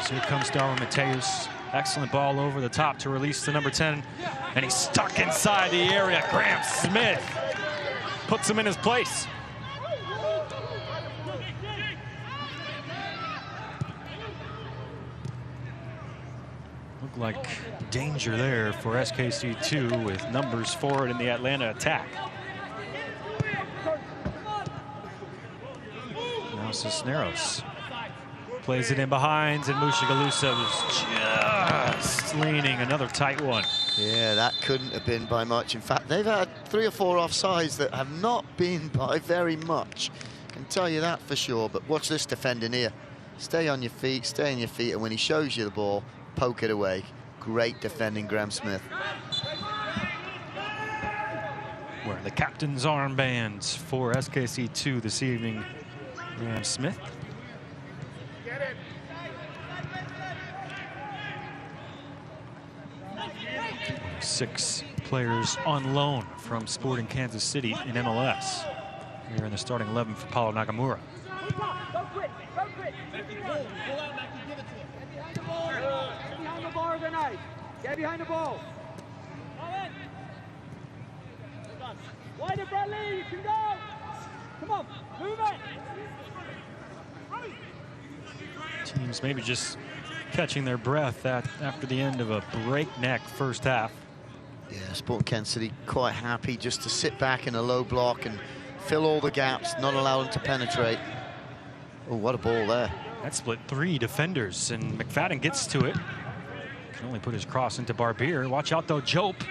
S4: So here comes Darwin Mateus. Excellent ball over the top to release the number 10. And he's stuck inside the area. Graham Smith puts him in his place. Looked like danger there for SKC II with numbers forward in the Atlanta attack. Now Cisneros plays it in behind, and Mushagalusa was just leaning. Another tight one.
S2: Yeah, that couldn't have been by much. In fact, they've had 3 or 4 offsides that have not been by very much. I can tell you that for sure. But watch this defending here. Stay on your feet, stay on your feet, and when he shows you the ball, poke it away. Great defending, Graham Smith.
S4: Wearing the captain's armbands for SKC II this evening, Graham Smith. Six players on loan from Sporting Kansas City in MLS. Here in the starting 11 for Paulo Nagamura.
S3: Don't quit. Don't quit. Get behind the ball organized. Get behind the ball. Wider, Bradley. You can go. Come on. Move it.
S4: Teams maybe just catching their breath after the end of a breakneck first half.
S2: Yeah, Sporting Kansas City quite happy just to sit back in a low block and fill all the gaps, not allow them to penetrate. Oh, what a ball there.
S4: That split 3 defenders, and McFadden gets to it. Can only put his cross into Barbier. Watch out, though. Jope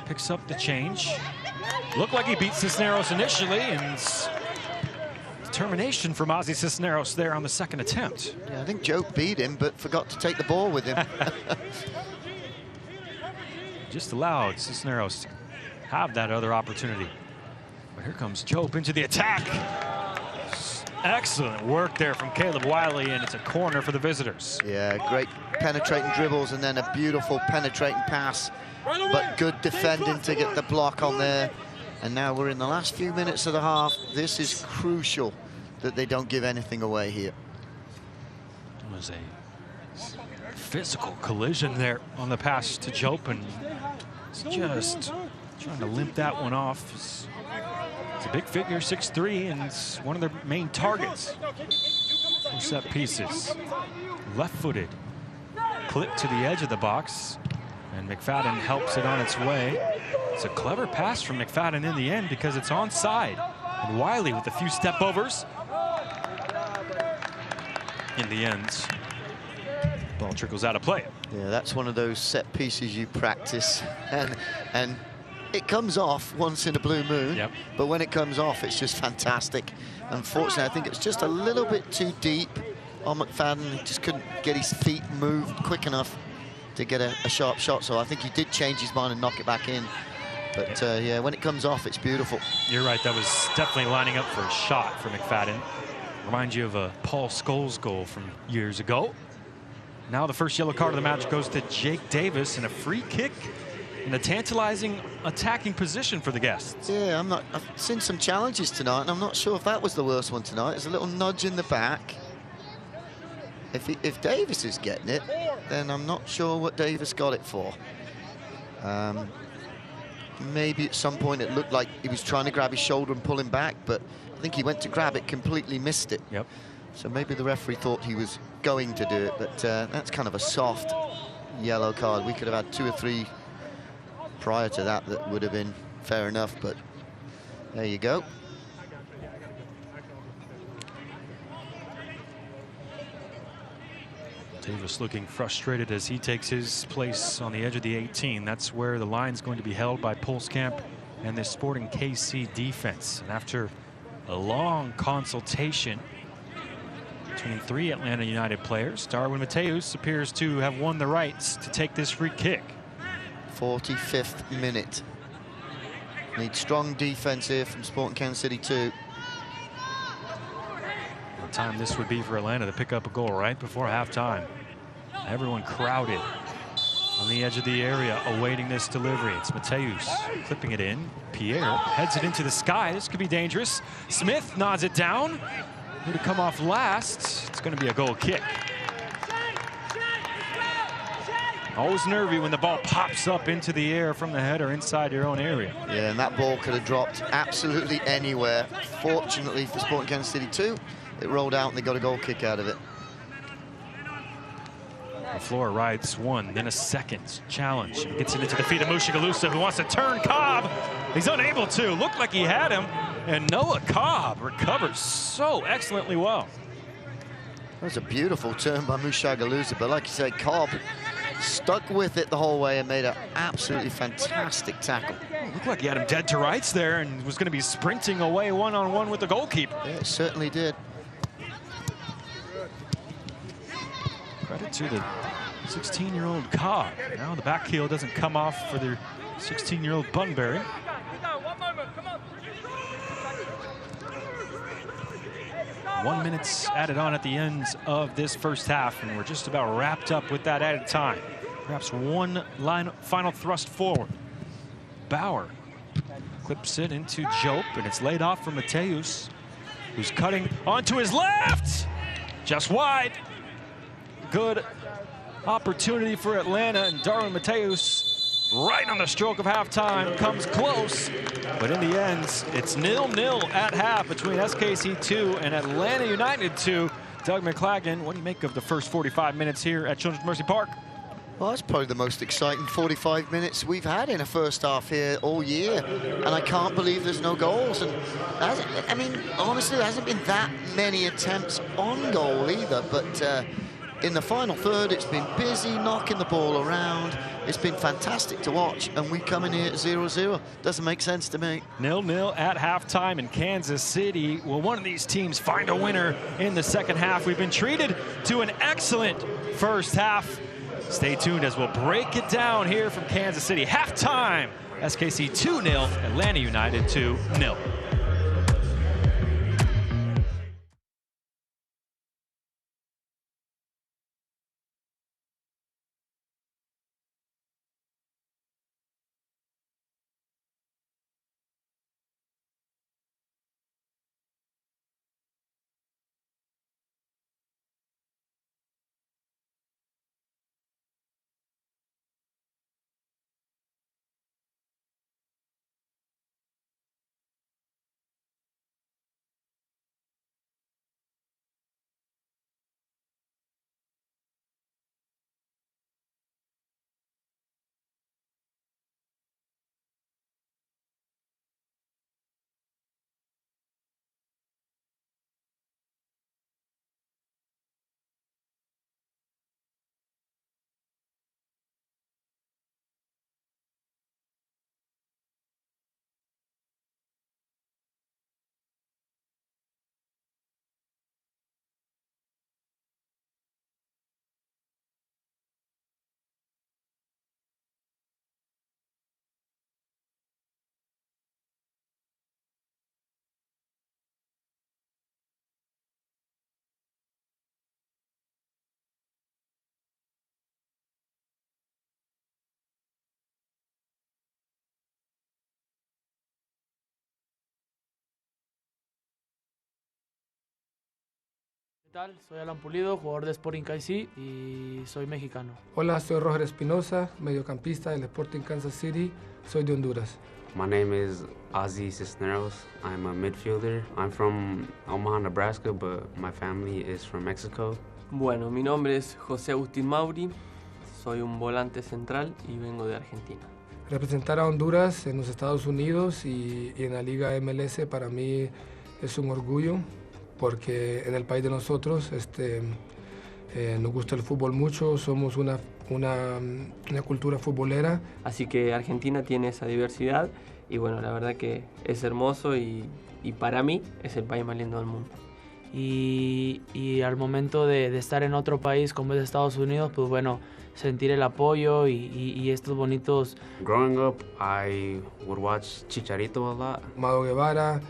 S4: picks up the change. Looked like he beat Cisneros initially, and determination from Ozzy Cisneros there on the second attempt.
S2: Yeah, I think Jope beat him, but forgot to take the ball with him.
S4: Just allowed Cisneros to have that other opportunity. But here comes Jope into the attack. Excellent work there from Caleb Wiley, and it's a corner for the visitors.
S2: Yeah, great penetrating dribbles and then a beautiful penetrating pass. But good defending to get the block on there. And now we're in the last few minutes of the half. This is crucial that they don't give anything away here.
S4: It was a physical collision there on the pass to Jope, and just trying to limp that one off. It's a big figure, 6'3", and it's one of their main targets for set pieces. Left-footed, clip to the edge of the box, and McFadden helps it on its way. It's a clever pass from McFadden in the end because it's onside. And Wiley with a few step-overs. In the end, ball trickles out of play.
S2: Yeah, that's one of those set pieces you practice, and it comes off once in a blue moon.
S4: Yep.
S2: But when it comes off, it's just fantastic. Unfortunately, I think it's just a little bit too deep on McFadden. He just couldn't get his feet moved quick enough to get a sharp shot. So I think he did change his mind and knock it back in. But yeah, when it comes off, it's beautiful.
S4: You're right, that was definitely lining up for a shot for McFadden. Reminds you of a Paul Scholes goal from years ago. Now the first yellow card of the match goes to Jake Davis, and a free kick in a tantalizing attacking position for the guests.
S2: Yeah, I've seen some challenges tonight, and I'm not sure if that was the worst one tonight. There's a little nudge in the back. If Davis is getting it, then I'm not sure what Davis got it for. Maybe at some point it looked like he was trying to grab his shoulder and pull him back, but I think he went to grab it, completely missed it.
S4: Yep.
S2: So maybe the referee thought he was going to do it, but that's kind of a soft yellow card. We could have had 2 or 3 prior to that that would have been fair enough, but there you go.
S4: Davis looking frustrated as he takes his place on the edge of the 18. That's where the line's going to be held by Pulskamp and the Sporting KC defense. And after a long consultation between 3 Atlanta United players, Darwin Mateus appears to have won the rights to take this free kick.
S2: 45th minute. Need strong defense here from Sporting Kansas City II.
S4: What time this would be for Atlanta to pick up a goal right before halftime. Everyone crowded on the edge of the area awaiting this delivery. It's Mateus clipping it in. Pierre heads it into the sky. This could be dangerous. Smith nods it down. Who to come off last? It's going to be a goal kick. Always nervy when the ball pops up into the air from the header inside your own area.
S2: Yeah, and that ball could have dropped absolutely anywhere. Fortunately for Sporting Kansas City II, it rolled out and they got a goal kick out of it.
S4: The floor rides one, then a second challenge. Gets it into the feet of Mushagalusa, who wants to turn Cobb. He's unable to. Looked like he had him. And Noah Cobb recovers so excellently well.
S2: That was a beautiful turn by Mushagalusa, but like you said, Cobb stuck with it the whole way and made an absolutely fantastic tackle.
S4: Looked like he had him dead to rights there and was going to be sprinting away one-on-one with the goalkeeper.
S2: Yeah, it certainly did.
S4: Credit to the 16-year-old Cobb. Now the back heel doesn't come off for the 16-year-old Bunbury. 1 minute added on at the ends of this first half, and we're just about wrapped up with that added time. Perhaps one final thrust forward. Bauer clips it into Jope, and it's laid off for Mateus, who's cutting onto his left. Just wide. Good opportunity for Atlanta, and Darwin Mateus, right on the stroke of halftime, comes close. But in the end, it's 0-0 at half between SKC II and Atlanta United II. Doug McClagan, what do you make of the first 45 minutes here at Children's Mercy Park?
S2: Well, that's probably the most exciting 45 minutes we've had in a first half here all year. And I can't believe there's no goals. And I mean, honestly, there hasn't been that many attempts on goal either. But in the final third, it's been busy knocking the ball around. It's been fantastic to watch, and we come in here at 0-0. Doesn't make sense to me.
S4: 0-0 at halftime in Kansas City. Will one of these teams find a winner in the second half? We've been treated to an excellent first half. Stay tuned as we'll break it down here from Kansas City. Halftime, SKC 2-0, Atlanta United 2-0.
S5: ¿Qué tal? Soy Alan Pulido, jugador de Sporting KC y soy mexicano.
S6: Hola, soy Roger Espinosa, mediocampista del Sporting Kansas City, soy de Honduras. My name is Ozzy Cisneros. I'm a midfielder. I'm from Omaha, Nebraska, but my family is from Mexico.
S5: Bueno, mi nombre es José Agustín Mauri, soy un volante central y vengo de Argentina.
S7: Representar a Honduras en los Estados Unidos y en la Liga MLS para mí es un orgullo, porque en el país de nosotros nos gusta el fútbol mucho, somos una cultura futbolera.
S5: Así que Argentina tiene esa diversidad y bueno, la verdad que es hermoso y para mí es el país más lindo del mundo. Y al momento de estar en otro país como es Estados Unidos, pues bueno, sentir el apoyo y estos bonitos...
S6: Growing up, I would watch Chicharito a lot.
S7: Amado Guevara,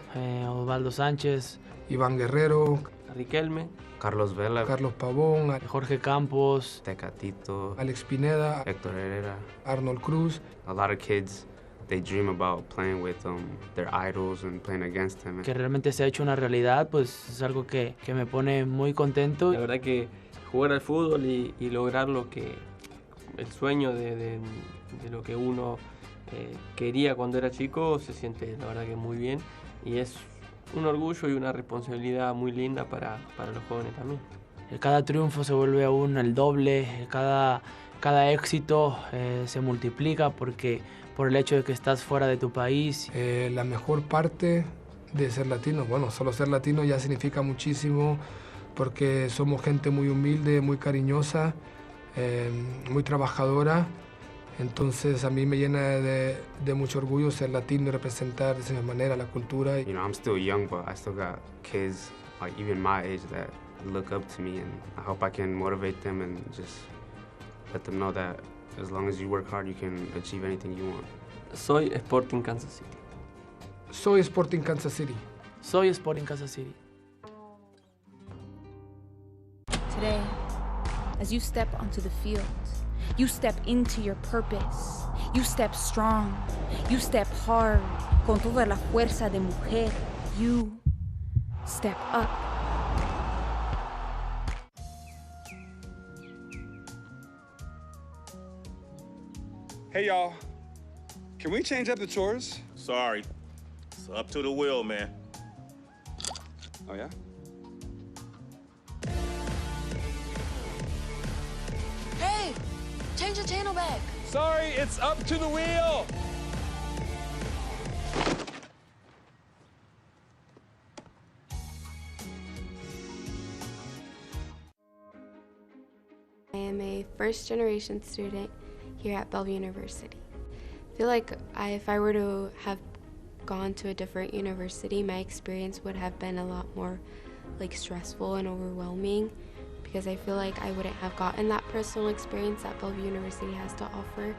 S5: Osvaldo Sánchez,
S7: Iván Guerrero,
S5: Riquelme,
S6: Carlos Vela,
S7: Carlos Pavón,
S5: Jorge Campos,
S6: Tecatito,
S7: Alex Pineda,
S6: Héctor Herrera.
S7: Arnold Cruz.
S6: A lot of kids, they dream about playing with their idols and playing against them.
S5: que realmente se ha hecho una realidad, pues es algo que me pone muy contento. La verdad que jugar al fútbol y lograr lo que el sueño de lo que uno quería cuando era chico se siente la verdad que muy bien y es un orgullo y una responsabilidad muy linda para los jóvenes también. Cada triunfo se vuelve aún el doble, cada éxito se multiplica porque por el hecho de que estás fuera de tu país.
S7: La mejor parte de ser latino, bueno, solo ser latino ya significa muchísimo porque somos gente muy humilde, muy cariñosa, muy trabajadora. Entonces a mí me llena de mucho orgullo ser latino y representar de esa manera la cultura.
S6: You know, I'm still young, but I still got kids, like even my age, that look up to me, and I hope I can motivate them and just let them know that as long as you work hard, you can achieve anything you want.
S5: Soy Sporting Kansas City.
S7: Soy Sporting Kansas City.
S5: Soy Sporting Kansas City.
S8: Today, as you step onto the field, you step into your purpose. You step strong. You step hard. Con toda la fuerza de mujer. You step up.
S9: Hey y'all, can we change up the chores?
S10: Sorry, it's up to the wheel, man.
S9: Oh yeah?
S11: Hey, change the channel back.
S9: Sorry, it's up to the wheel.
S12: I am a first-generation student here at Bellevue University. I feel like if I were to have gone to a different university, my experience would have been a lot more stressful and overwhelming because I feel like I wouldn't have gotten that personal experience that Bellevue University has to offer.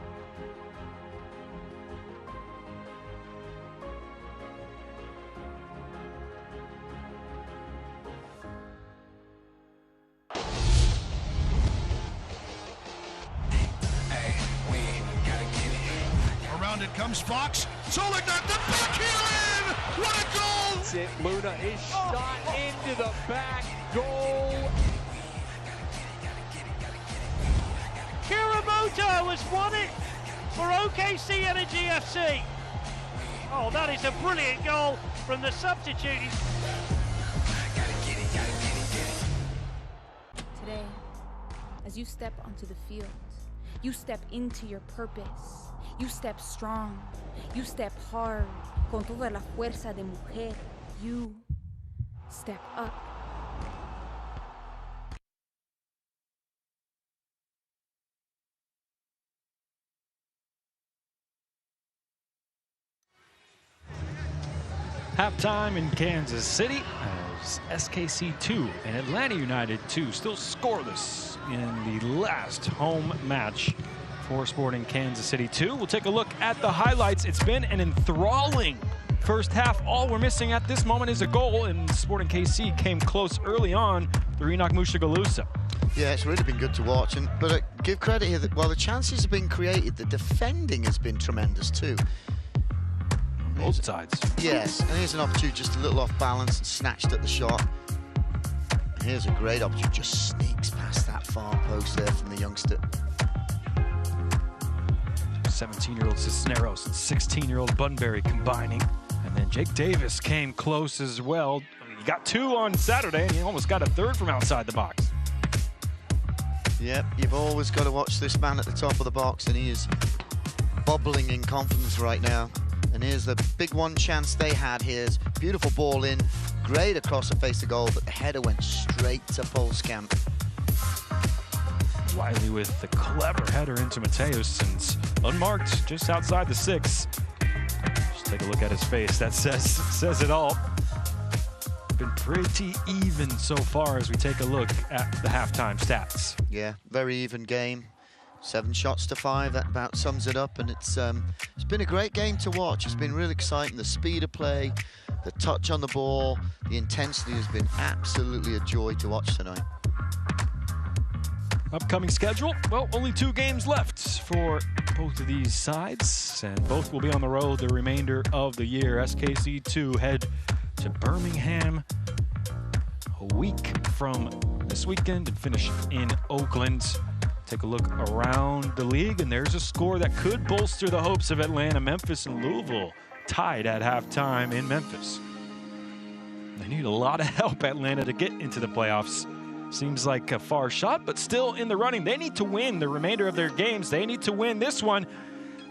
S13: Around it comes Fox. Solik knocked the back heel in! What a goal!
S3: Luna is shot into the back goal. Kuramoto has won it for OKC Energy FC. Oh, that is a brilliant goal from the substitute.
S8: Today, as you step onto the field, you step into your purpose. You step strong. You step hard. Con toda la fuerza de mujer. You step up.
S4: Halftime in Kansas City as SKC II and Atlanta United II still scoreless in the last home match for Sporting Kansas City II. We'll take a look at the highlights. It's been an enthralling first half. All we're missing at this moment is a goal, and Sporting KC came close early on through Enoch Mushagalusa.
S2: Yeah, it's really been good to watch, but give credit here that while the chances have been created, the defending has been tremendous too.
S4: Both sides.
S2: Yes, and here's an opportunity, just a little off balance and snatched at the shot. And here's a great opportunity, just sneaks past that far post there from the youngster.
S4: 17-year-old Cisneros and 16-year-old Bunbury combining. And then Jake Davis came close as well. He got 2 on Saturday, and he almost got a 3rd from outside the box.
S2: Yep, you've always got to watch this man at the top of the box, and he is bubbling in confidence right now. And here's the big one chance they had. Here's beautiful ball in, great across the face of goal, but the header went straight to Polskamp.
S4: Wiley with the clever header into Mateus, and unmarked just outside the 6. Just take a look at his face. That says it all. Been pretty even so far as we take a look at the halftime stats.
S2: Yeah, very even game. 7 shots to 5, that about sums it up, and it's been a great game to watch. It's been really exciting. The speed of play, the touch on the ball, the intensity has been absolutely a joy to watch tonight.
S4: Upcoming schedule, well, only 2 games left for both of these sides, and both will be on the road the remainder of the year. SKC II head to Birmingham a week from this weekend and finish in Oakland. Take a look around the league, and there's a score that could bolster the hopes of Atlanta, Memphis, and Louisville tied at halftime in Memphis. They need a lot of help, Atlanta, to get into the playoffs. Seems like a far shot, but still in the running. They need to win the remainder of their games. They need to win this one.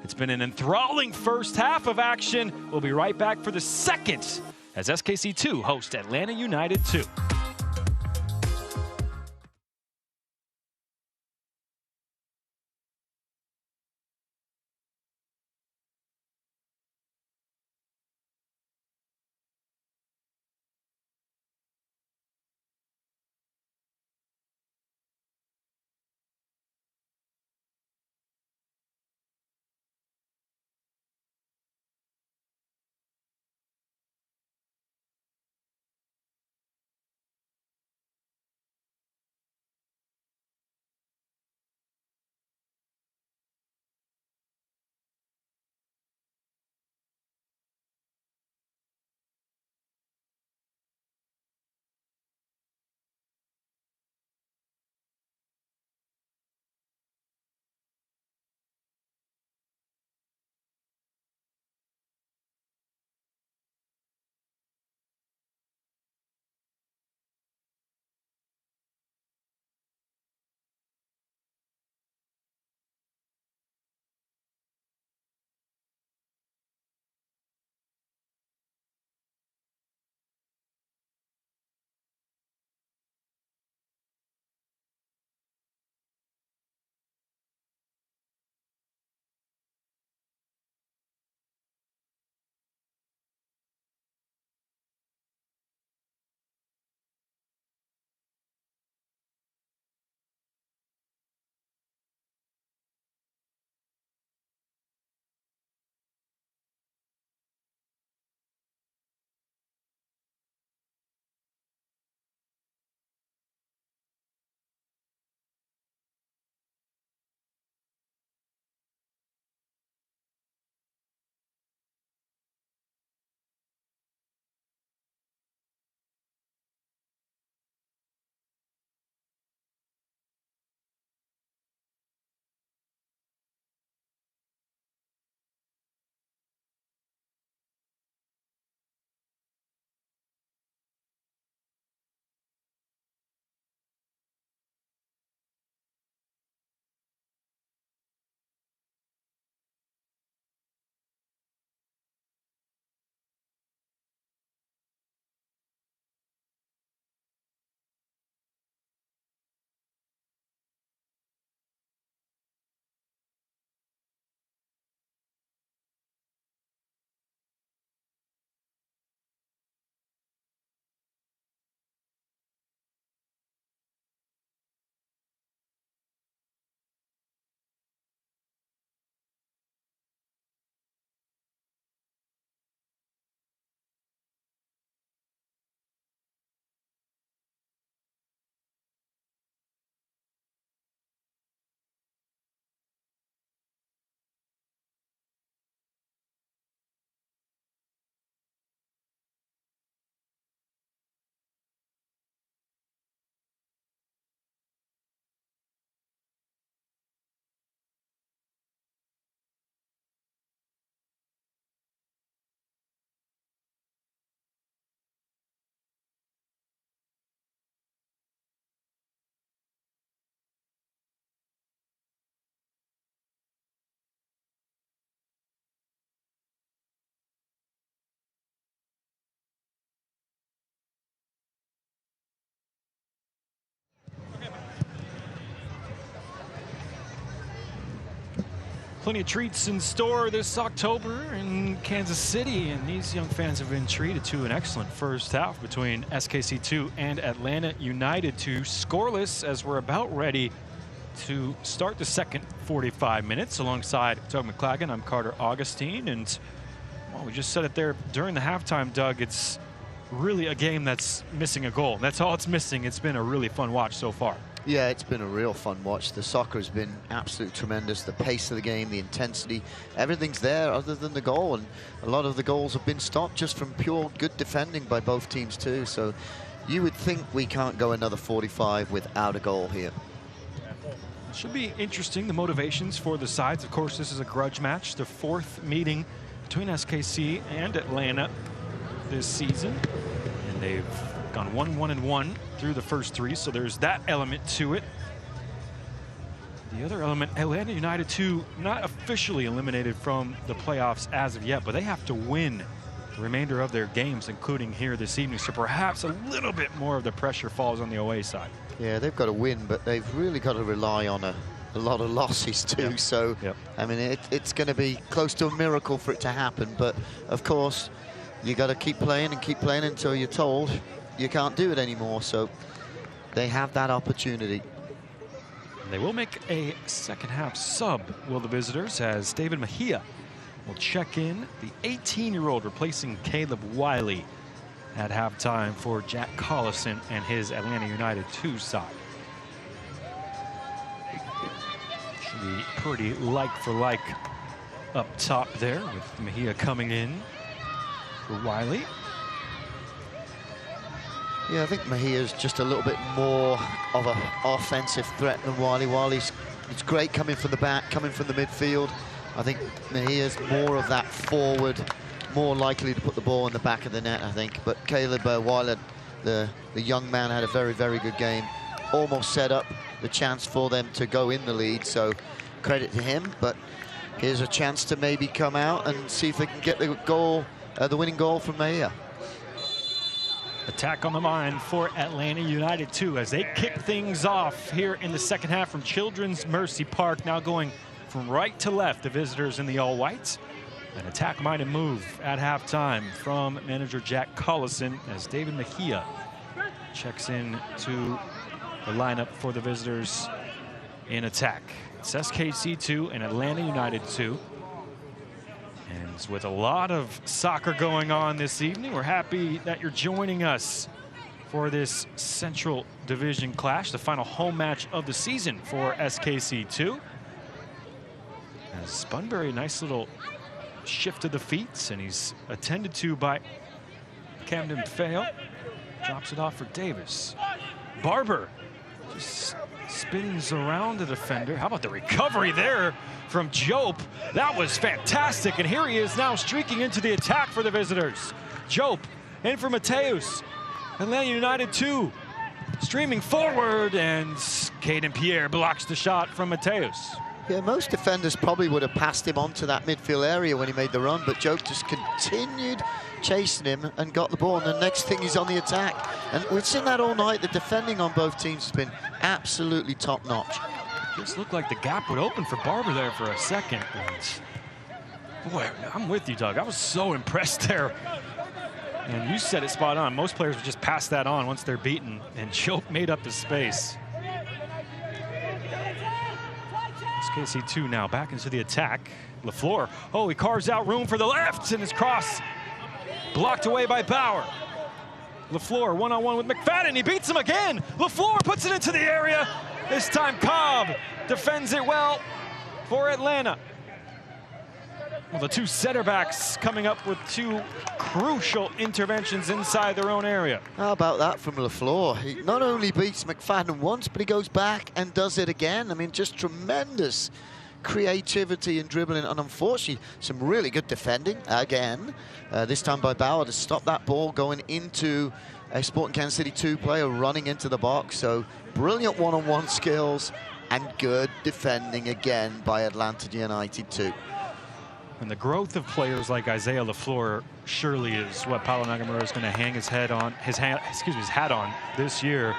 S4: It's been an enthralling first half of action. We'll be right back for the second as SKC II host Atlanta United II. Plenty of treats in store this October in Kansas City, and these young fans have been treated to an excellent first half between SKC II and Atlanta United II, scoreless as we're about ready to start the second 45 minutes. Alongside Doug McClagan, I'm Carter Augustine, and well, we just said it there during the halftime, Doug. It's really a game that's missing a goal. That's all it's missing. It's been a really fun watch so far.
S2: Yeah, it's been a real fun watch. The soccer has been absolutely tremendous. The pace of the game, the intensity, everything's there other than the goal. And a lot of the goals have been stopped just from pure good defending by both teams too. So you would think we can't go another 45 without a goal here.
S4: It should be interesting, the motivations for the sides. Of course, this is a grudge match, the fourth meeting between SKC and Atlanta this season. And they've gone 1-1-1 through the first three, so there's that element to it. The other element, Atlanta United II, not officially eliminated from the playoffs as of yet, but they have to win the remainder of their games, including here this evening. So perhaps a little bit more of the pressure falls on the away side.
S2: Yeah, they've got to win, but they've really got to rely on a lot of losses too.
S4: Yep.
S2: So,
S4: yep.
S2: I mean, it's going to be close to a miracle for it to happen. But of course, you got to keep playing until you're told you can't do it anymore. So they have that opportunity.
S4: They will make a second half sub, will the visitors, as David Mejia will check in, the 18-year-old replacing Caleb Wiley at halftime for Jack Collison and his Atlanta United II side. Should be pretty like for like up top there, with Mejia coming in for Wiley.
S2: Yeah, I think Mejia's just a little bit more of an offensive threat than Wiley. Wiley's, it's great coming from the back, coming from the midfield. I think Mejia's more of that forward, more likely to put the ball in the back of the net, I think. But Caleb Wiley, the young man, had a very, very good game. Almost set up the chance for them to go in the lead, so credit to him. But here's a chance to maybe come out and see if they can get the goal, the winning goal from Mejia.
S4: Attack on the mind for Atlanta United II as they kick things off here in the second half from Children's Mercy Park. Now going from right to left, the visitors in the all-whites. An attack-minded move at halftime from manager Jack Collison as David Mejia checks in to the lineup for the visitors in attack. It's SKC II and Atlanta United II. And with a lot of soccer going on this evening, we're happy that you're joining us for this Central Division clash, the final home match of the season for SKC II. As Spunbury, nice little shift to the feet, and he's attended to by Camden Fale. Drops it off for Davis. Barber just spins around the defender. How about the recovery there from Jope? That was fantastic, and here he is now streaking into the attack for the visitors. Jope in for Mateus. Atlanta United II streaming forward, and Caden Pierre blocks the shot from Mateus.
S2: Yeah, most defenders probably would have passed him onto that midfield area when he made the run, but Jope just continued chasing him and got the ball, and the next thing he's on the attack. And we've seen that all night. The defending on both teams has been absolutely top-notch.
S4: Just looked like the gap would open for Barber there for a second. And boy, I'm with you, Doug. I was so impressed there. And you said it spot on. Most players would just pass that on once they're beaten, and Jope made up the space. SKC II now back into the attack. LaFleur, oh, he carves out room for the left, and his cross blocked away by Bauer. LaFleur one-on-one with McFadden. He beats him again. LaFleur puts it into the area. This time Cobb defends it well for Atlanta. Well, the two center backs coming up with two crucial interventions inside their own area.
S2: How about that from LaFleur? He not only beats McFadden once, but he goes back and does it again. I mean, just tremendous creativity and dribbling, and unfortunately some really good defending again, this time by Bauer to stop that ball going into a Sporting Kansas City 2 player running into the box. So brilliant one-on-one skills and good defending again by Atlanta United 2.
S4: And the growth of players like Isaiah LaFleur surely is what Paulo Nagamura is going to hang his hat on this year.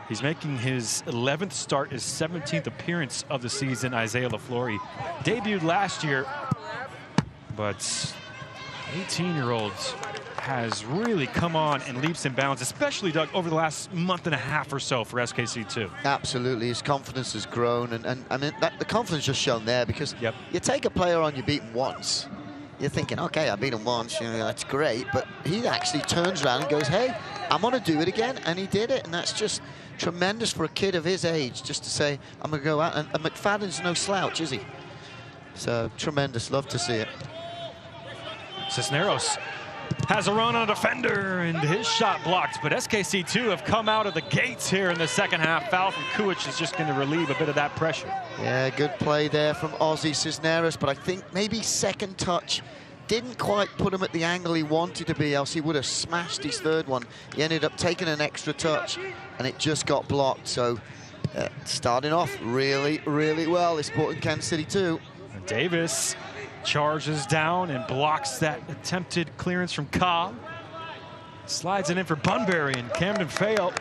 S4: He's making his 11th start, his 17th appearance of the season. Isaiah LaFleur debuted last year, but 18-year-old has really come on in leaps and bounds, especially, Doug, over the last month and a half or so for SKC II.
S2: Absolutely, his confidence has grown, and I mean, the confidence just shown there, because you take a player on, you beat him once, you're thinking, okay, I beat him once, you know, that's great, but he actually turns around and goes, hey, I'm gonna do it again, and he did it, and that's just tremendous for a kid of his age, just to say, I'm gonna go out, and McFadden's no slouch, is he? So, tremendous, love to see it.
S4: Cisneros has a run on a defender, and his shot blocked, but SKC II have come out of the gates here in the second half. Foul from Kuich is just going to relieve a bit of that pressure.
S2: Yeah, good play there from Ozzy Cisneros, but I think maybe second touch didn't quite put him at the angle he wanted to be, else he would have smashed his third one. He ended up taking an extra touch, and it just got blocked. So starting off really, really well, this Sporting Kansas City II.
S4: And Davis charges down and blocks that attempted clearance from Cobb. Slides it in for Bunbury, and Camden Fayot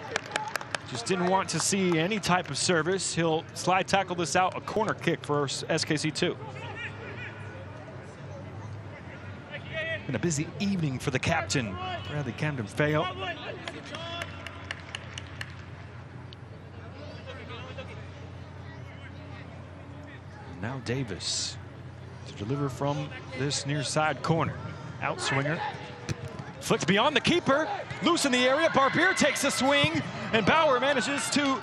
S4: just didn't want to see any type of service. He'll slide tackle this out, a corner kick for SKC II. Been a busy evening for the captain, Bradley Camden Fayot. Now Davis to deliver from this near side corner. Outswinger. Flicked beyond the keeper. Loose in the area. Barbier takes a swing, and Bauer manages to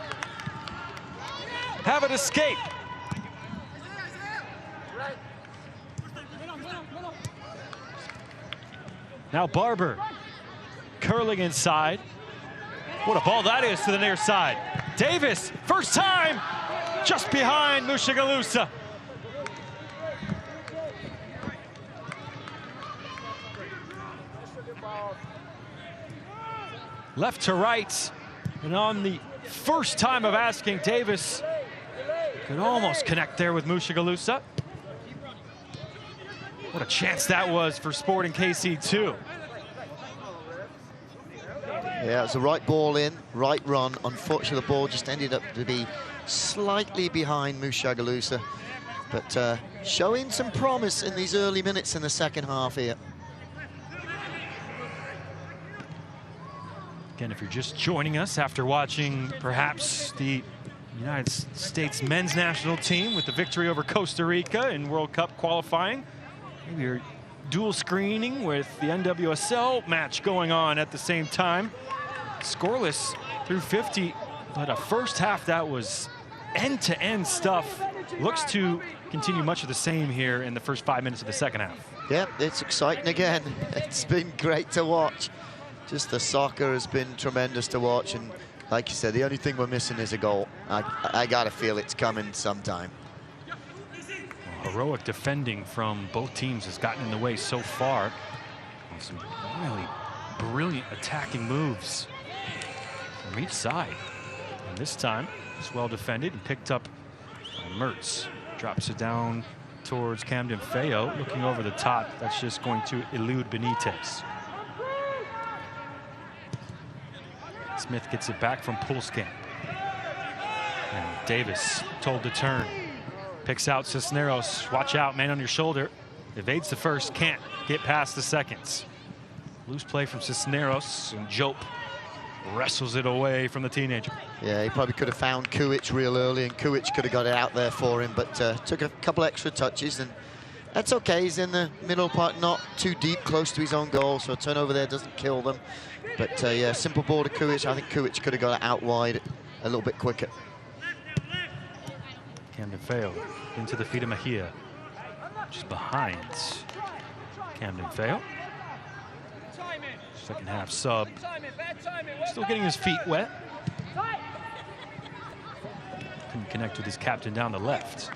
S4: have it escape. Now Barber curling inside. What a ball that is to the near side. Davis, first time, just behind Mushagalusa. Left to right, and on the first time of asking, Davis could almost connect there with Mushagalusa. What a chance that was for Sporting KC II.
S2: Yeah, it's the right ball in, right run. Unfortunately, the ball just ended up to be slightly behind Mushagalusa, but showing some promise in these early minutes in the second half here.
S4: Again, if you're just joining us after watching perhaps the United States men's national team with the victory over Costa Rica in World Cup qualifying, maybe you're dual screening with the NWSL match going on at the same time. Scoreless through 50, but a first half that was end-to-end stuff. Looks to continue much of the same here in the first 5 minutes of the second half.
S2: Yep, it's exciting again. It's been great to watch. Just the soccer has been tremendous to watch, and like you said, the only thing we're missing is a goal. I gotta feel it's coming sometime.
S4: Well, heroic defending from both teams has gotten in the way so far. Some really brilliant attacking moves from each side. And this time, it's well defended and picked up by Mertz. Drops it down towards Camden Fayot, looking over the top. That's just going to elude Benitez. Smith gets it back from Pulskamp. And Davis told to turn. Picks out Cisneros. Watch out, man on your shoulder. Evades the first, can't get past the seconds. Loose play from Cisneros, and Jope wrestles it away from the teenager.
S2: Yeah, he probably could have found Kuich real early, and Kuich could have got it out there for him, but took a couple extra touches, and that's okay. He's in the middle part, not too deep, close to his own goal, so a turnover there doesn't kill them. But yeah, simple ball to Kuich. I think Kuich could have got it out wide a little bit quicker.
S4: Camden Fayot into the feet of Mejia. Just behind Camden Fayot. Second half sub. Still getting his feet wet. Couldn't connect with his captain down the left.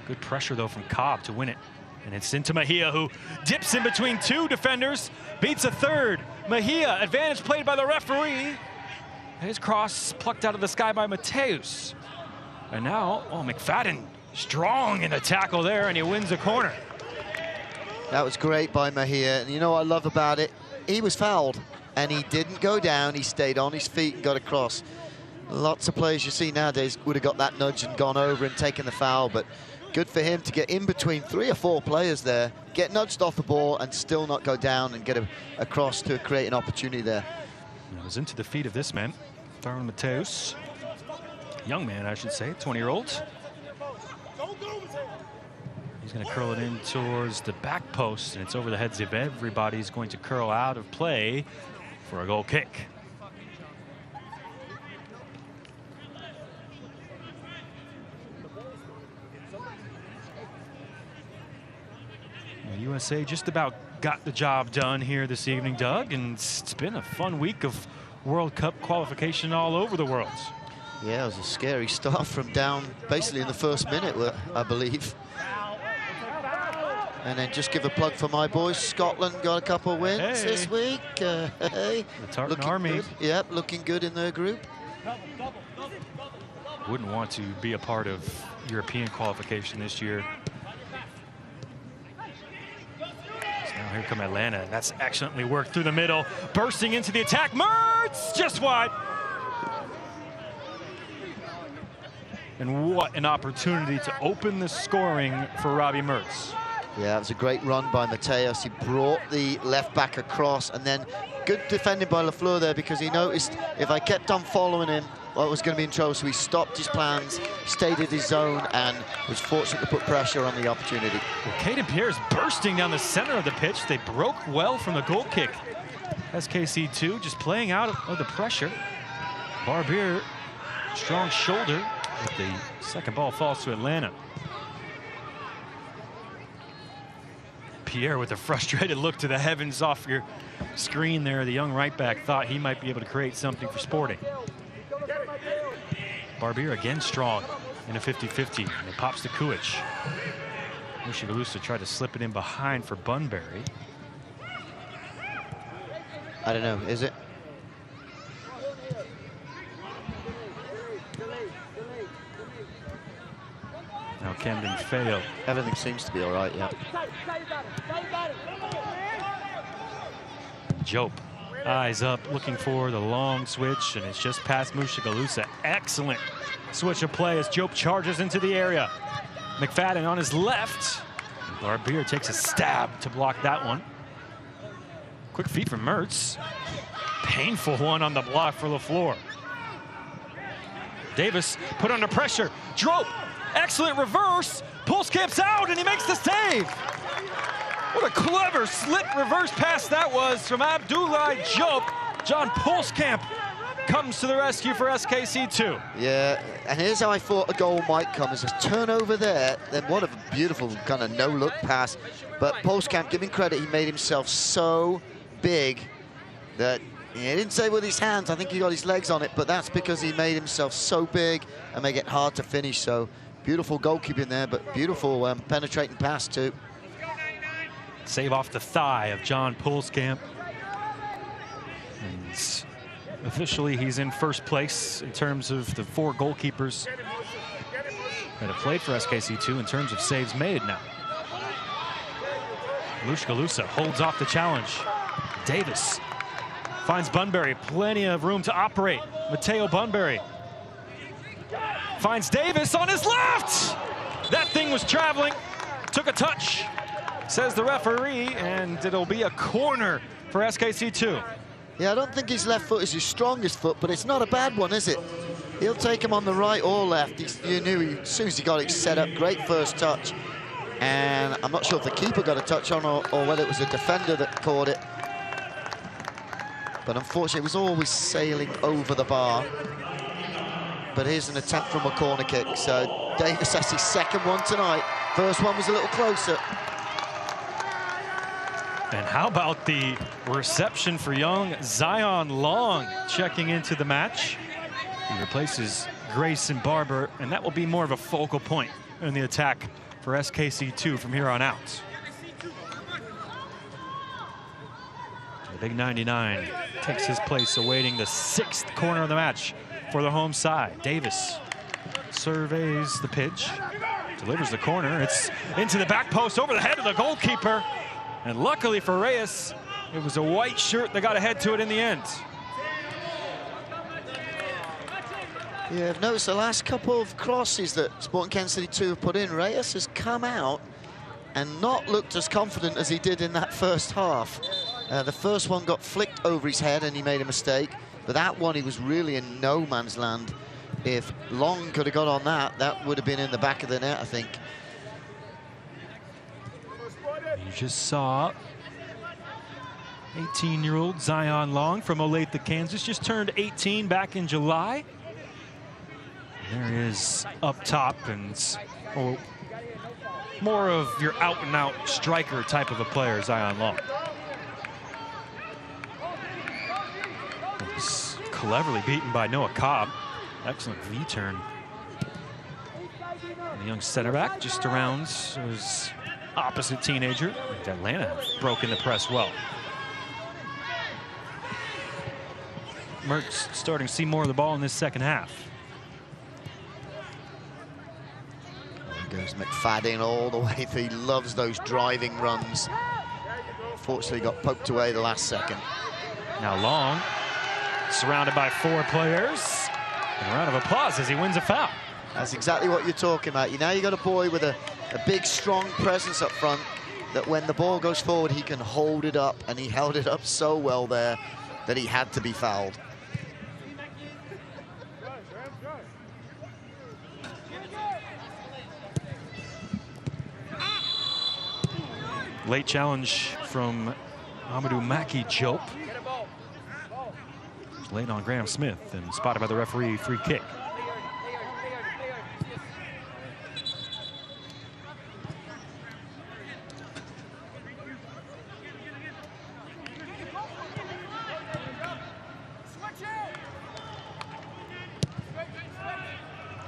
S4: Good pressure though from Cobb to win it. And it's into Mejia, who dips in between two defenders, beats a third. Mejia, advantage played by the referee. His cross plucked out of the sky by Mateus. And now, oh, McFadden strong in the tackle there, and he wins the corner.
S2: That was great by Mejia, and you know what I love about it? He was fouled, and he didn't go down. He stayed on his feet and got across. Lots of players you see nowadays would have got that nudge and gone over and taken the foul, but good for him to get in between 3 or 4 players there, get nudged off the ball and still not go down and get across to create an opportunity there.
S4: It was into the feet of this man, Darwin Mateus. Young man, I should say, 20-year-old. He's going to curl it in towards the back post, and it's over the heads of everybody. He's going to curl out of play for a goal kick. USA just about got the job done here this evening, Doug, and it's been a fun week of World Cup qualification all over the world.
S2: Yeah, it was a scary start from down basically in the first minute, I believe. And then just give a plug for my boys. Scotland got a couple of wins this week. Hey,
S4: the Tartan Army.
S2: Good. Yep, looking good in their group.
S4: Wouldn't want to be a part of European qualification this year. Now here come Atlanta. That's excellently worked through the middle. Bursting into the attack. Mertz just wide. And what an opportunity to open the scoring for Robbie Mertz.
S2: Yeah, it was a great run by Mateus. He brought the left back across, and then good defending by Lafleur there, because he noticed if I kept on following him, well, it was going to be in trouble. So he stopped his plans, stayed in his zone, and was fortunate to put pressure on the opportunity.
S4: Well, Caden Pierre's bursting down the center of the pitch. They broke well from the goal kick. SKC II just playing out of the pressure. Barbier, strong shoulder, but the second ball falls to Atlanta. Pierre with a frustrated look to the heavens off your screen there. The young right back thought he might be able to create something for Sporting. Barbier again strong in a 50-50. And it pops to Kuich. Mushagalusa tried to slip it in behind for Bunbury.
S2: I don't know, is it?
S4: Now Camden failed.
S2: Everything seems to be all right, yeah.
S4: Jope, eyes up, looking for the long switch, and it's just past Mushagalusa. Excellent switch of play as Jope charges into the area. McFadden on his left. Barbier takes a stab to block that one. Quick feet from Mertz. Painful one on the block for Lafleur. Davis put under pressure. Drope, excellent reverse. Pulskamp's out, and he makes the save. What a clever slip reverse pass that was from Abdoulaye Diop. John Pulskamp comes to the rescue for SKC II.
S2: Yeah, and here's how I thought a goal might come. As a turnover there, then what a beautiful kind of no-look pass. But Pulskamp, giving credit, he made himself so big that he didn't say with his hands. I think he got his legs on it, but that's because he made himself so big and make it hard to finish. So beautiful goalkeeping there, but beautiful penetrating pass too.
S4: Save off the thigh of John Pulskamp. And officially, he's in first place in terms of the 4 goalkeepers that have played for SKC II in terms of saves made now. Mushagalusa holds off the challenge. Davis finds Bunbury, plenty of room to operate. Matteo Bunbury finds Davis on his left. That thing was traveling, took a touch, says the referee, and it'll be a corner for SKC II.
S2: Yeah, I don't think his left foot is his strongest foot, but it's not a bad one, is it? He'll take him on the right or left. You knew as soon as he got it set up, great first touch. And I'm not sure if the keeper got a touch on or whether it was the defender that caught it. But unfortunately, it was always sailing over the bar. But here's an attempt from a corner kick. So Davis has his second one tonight. First one was a little closer.
S4: And how about the reception for young Zion Long checking into the match? He replaces Grayson Barber, and that will be more of a focal point in the attack for SKC II from here on out. The big 99 takes his place, awaiting the 6th corner of the match for the home side. Davis surveys the pitch, delivers the corner. It's into the back post, over the head of the goalkeeper. And luckily for Reyes, it was a white shirt that got ahead to it in the end.
S2: Yeah, I've noticed the last couple of crosses that Sporting Kansas City 2 have put in, Reyes has come out and not looked as confident as he did in that first half. The first one got flicked over his head and he made a mistake, but that one he was really in no man's land. If Long could have got on that, that would have been in the back of the net, I think.
S4: You just saw 18-year-old Zion Long from Olathe, Kansas, just turned 18 back in July. There he is up top, and more of your out-and-out striker type of a player, Zion Long. He's cleverly beaten by Noah Cobb. Excellent V-turn. The young center back just around his opposite teenager. Atlanta broken the press well. Mertz starting to see more of the ball in this second half.
S2: There goes McFadden all the way through. He loves those driving runs. Fortunately got poked away the last second.
S4: Now Long, surrounded by 4 players. And a round of applause as he wins a foul.
S2: That's exactly what you're talking about. Now you got a boy with a big, strong presence up front that when the ball goes forward, he can hold it up, and he held it up so well there that he had to be fouled.
S4: Late challenge from Amadou Maki Jope. Late on Graham Smith and spotted by the referee, free kick.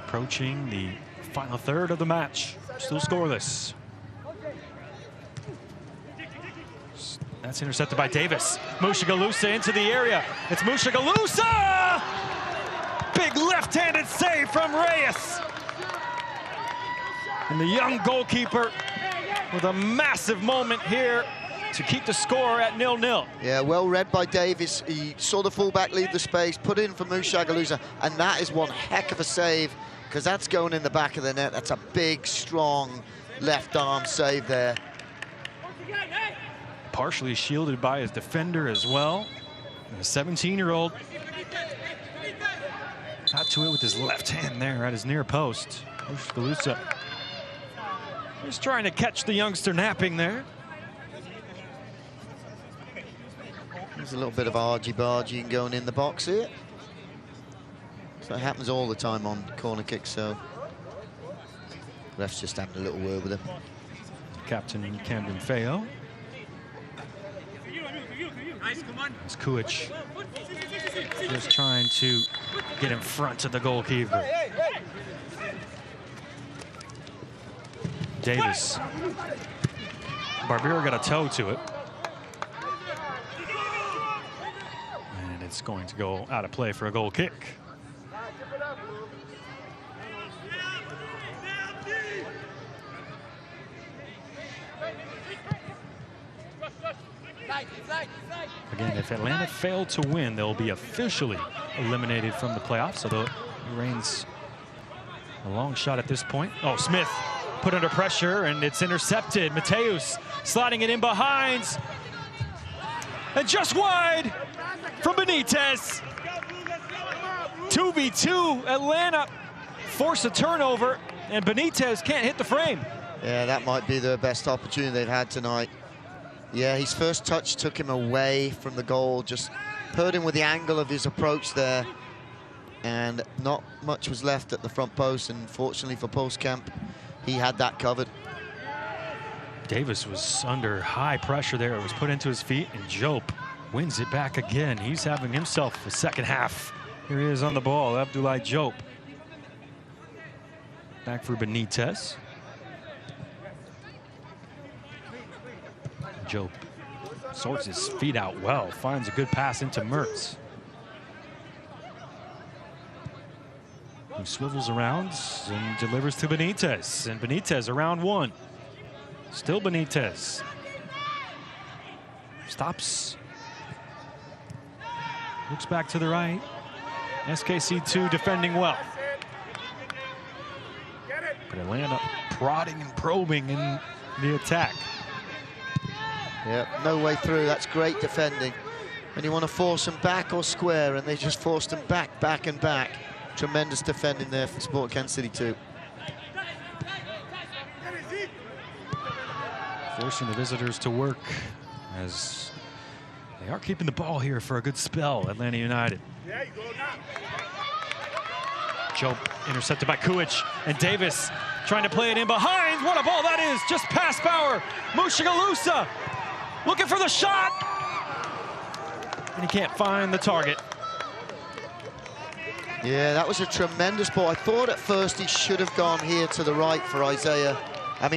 S4: Approaching the final third of the match, still scoreless. That's intercepted by Davis. Mushagalusa into the area. It's Mushagalusa! Big left-handed save from Reyes. And the young goalkeeper with a massive moment here to keep the score at 0-0.
S2: Yeah, well read by Davis. He saw the fullback leave the space, put in for Mushagalusa, and that is one heck of a save, because that's going in the back of the net. That's a big, strong left arm save there.
S4: Partially shielded by his defender as well. And a 17-year-old got to it with his left hand there at his near post. Mushagalusa just trying to catch the youngster napping there.
S2: There's a little bit of argy-bargy going in the box here. So it happens all the time on corner kicks, so ref's just having a little word with him.
S4: Captain Camden Feo. As Kuich just trying to get in front of the goalkeeper. Davis. Barbera got a toe to it. And it's going to go out of play for a goal kick. Again, if Atlanta failed to win, they'll be officially eliminated from the playoffs, although it remains a long shot at this point. Oh, Smith put under pressure, and it's intercepted. Mateus sliding it in behind. And just wide from Benitez. 2v2, Atlanta force a turnover, and Benitez can't hit the frame.
S2: Yeah, that might be the best opportunity they've had tonight. Yeah, his first touch took him away from the goal, just hurt him with the angle of his approach there. And not much was left at the front post, and fortunately for Postcamp, he had that covered.
S4: Davis was under high pressure there. It was put into his feet, and Jope wins it back again. He's having himself a second half. Here he is on the ball, Abdoulaye Jope. Back for Benitez. Jope sorts his feet out well, finds a good pass into Mertz, who swivels around and delivers to Benitez. And Benitez around one. Still Benitez. Stops. Looks back to the right. SKC II defending well. But Atlanta prodding and probing in the attack.
S2: Yeah, no way through. That's great defending. When you want to force them back or square, and they just forced them back, back, and back. Tremendous defending there for Sport Kansas City II.
S4: Forcing the visitors to work as they are keeping the ball here for a good spell, Atlanta United. Joe intercepted by Kuich, and Davis trying to play it in behind. What a ball that is, just past Bauer. Mushagalusa looking for the shot, and he can't find the target.
S2: Yeah, that was a tremendous ball. I thought at first he should have gone here to the right for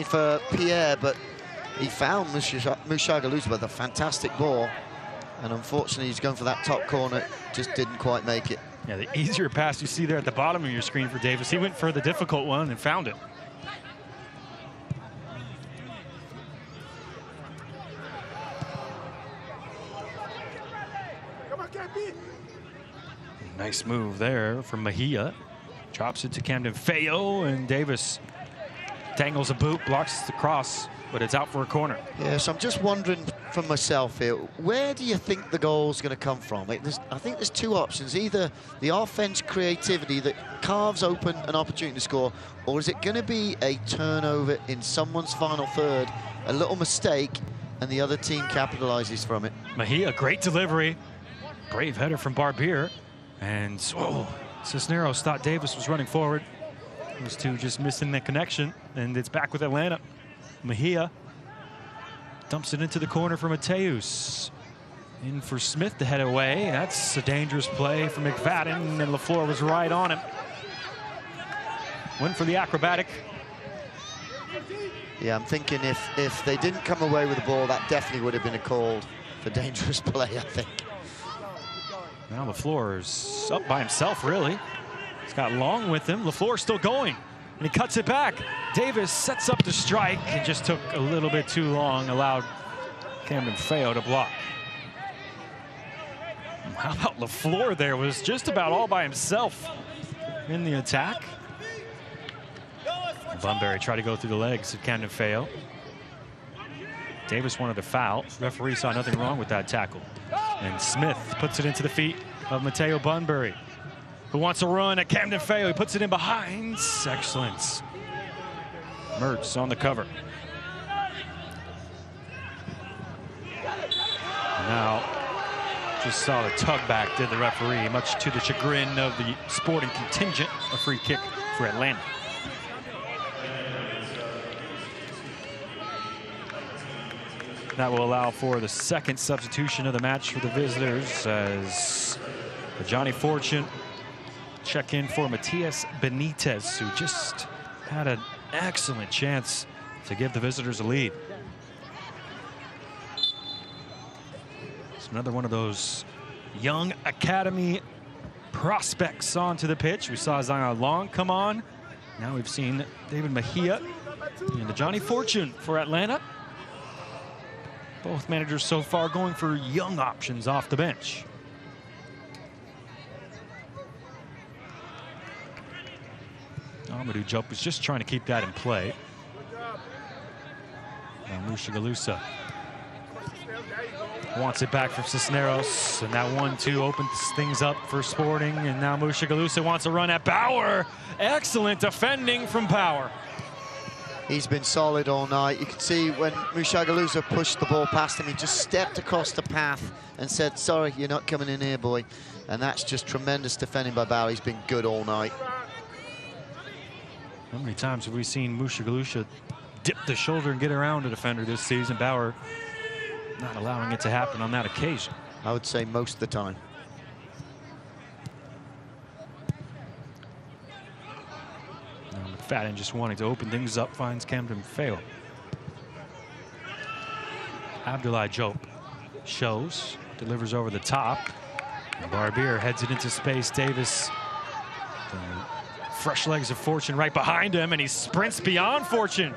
S2: for Pierre, but he found Mushagalusa with a fantastic ball. And unfortunately, he's going for that top corner, just didn't quite make it.
S4: Yeah, the easier pass you see there at the bottom of your screen for Davis. He went for the difficult one and found it. Nice move there from Mejia. Drops it to Camden Feo, and Davis tangles a boot, blocks the cross, but it's out for a corner.
S2: Yeah, so I'm just wondering for myself here, where do you think the goal's going to come from? I think there's two options. Either the offense creativity that carves open an opportunity to score, or is it going to be a turnover in someone's final third, a little mistake, and the other team capitalizes from it?
S4: Mejia, great delivery. Brave header from Barbier. And Cisneros thought Davis was running forward. Those two just missing the connection, and it's back with Atlanta. Mejia dumps it into the corner for Mateus. In for Smith to head away. That's a dangerous play for McFadden, and LaFleur was right on him. Went for the acrobatic.
S2: Yeah, I'm thinking if they didn't come away with the ball, that definitely would have been a call for dangerous play, I think.
S4: Now LaFleur is up by himself, really. He's got Long with him. LaFleur still going, and he cuts it back. Davis sets up the strike and just took a little bit too long, allowed Camden Feo to block. How about LaFleur there? Was just about all by himself in the attack. Bunbury tried to go through the legs of Camden Feo. Davis wanted a foul. Referee saw nothing wrong with that tackle. And Smith puts it into the feet of Mateo Bunbury, who wants a run at Camden Feo. He puts it in behind. Excellent. Mertz on the cover. Now, just saw the tug back, did the referee, much to the chagrin of the Sporting contingent. A free kick for Atlanta. That will allow for the second substitution of the match for the visitors, as Johnny Fortune check in for Matias Benitez, who just had an excellent chance to give the visitors a lead. It's another one of those young academy prospects onto the pitch. We saw Zion Long come on. Now we've seen David Mejia and the Johnny Fortune for Atlanta. Both managers so far going for young options off the bench. Amadou Diop was just trying to keep that in play. Now Mushagalusa wants it back from Cisneros, and that 1-2 opens things up for Sporting, and now Mushagalusa wants a run at Bauer. Excellent defending from Bauer.
S2: He's been solid all night. You can see when Mushagalusa pushed the ball past him, he just stepped across the path and said, sorry, you're not coming in here, boy. And that's just tremendous defending by Bauer. He's been good all night.
S4: How many times have we seen Mushagalusa dip the shoulder and get around a defender this season? Bauer not allowing it to happen on that occasion.
S2: I would say most of the time.
S4: McFadden just wanting to open things up, finds Camden Feo. Abdoulaye Diop shows, delivers over the top. And Barbier heads it into space. Davis, fresh legs of Fortune right behind him, and he sprints beyond Fortune.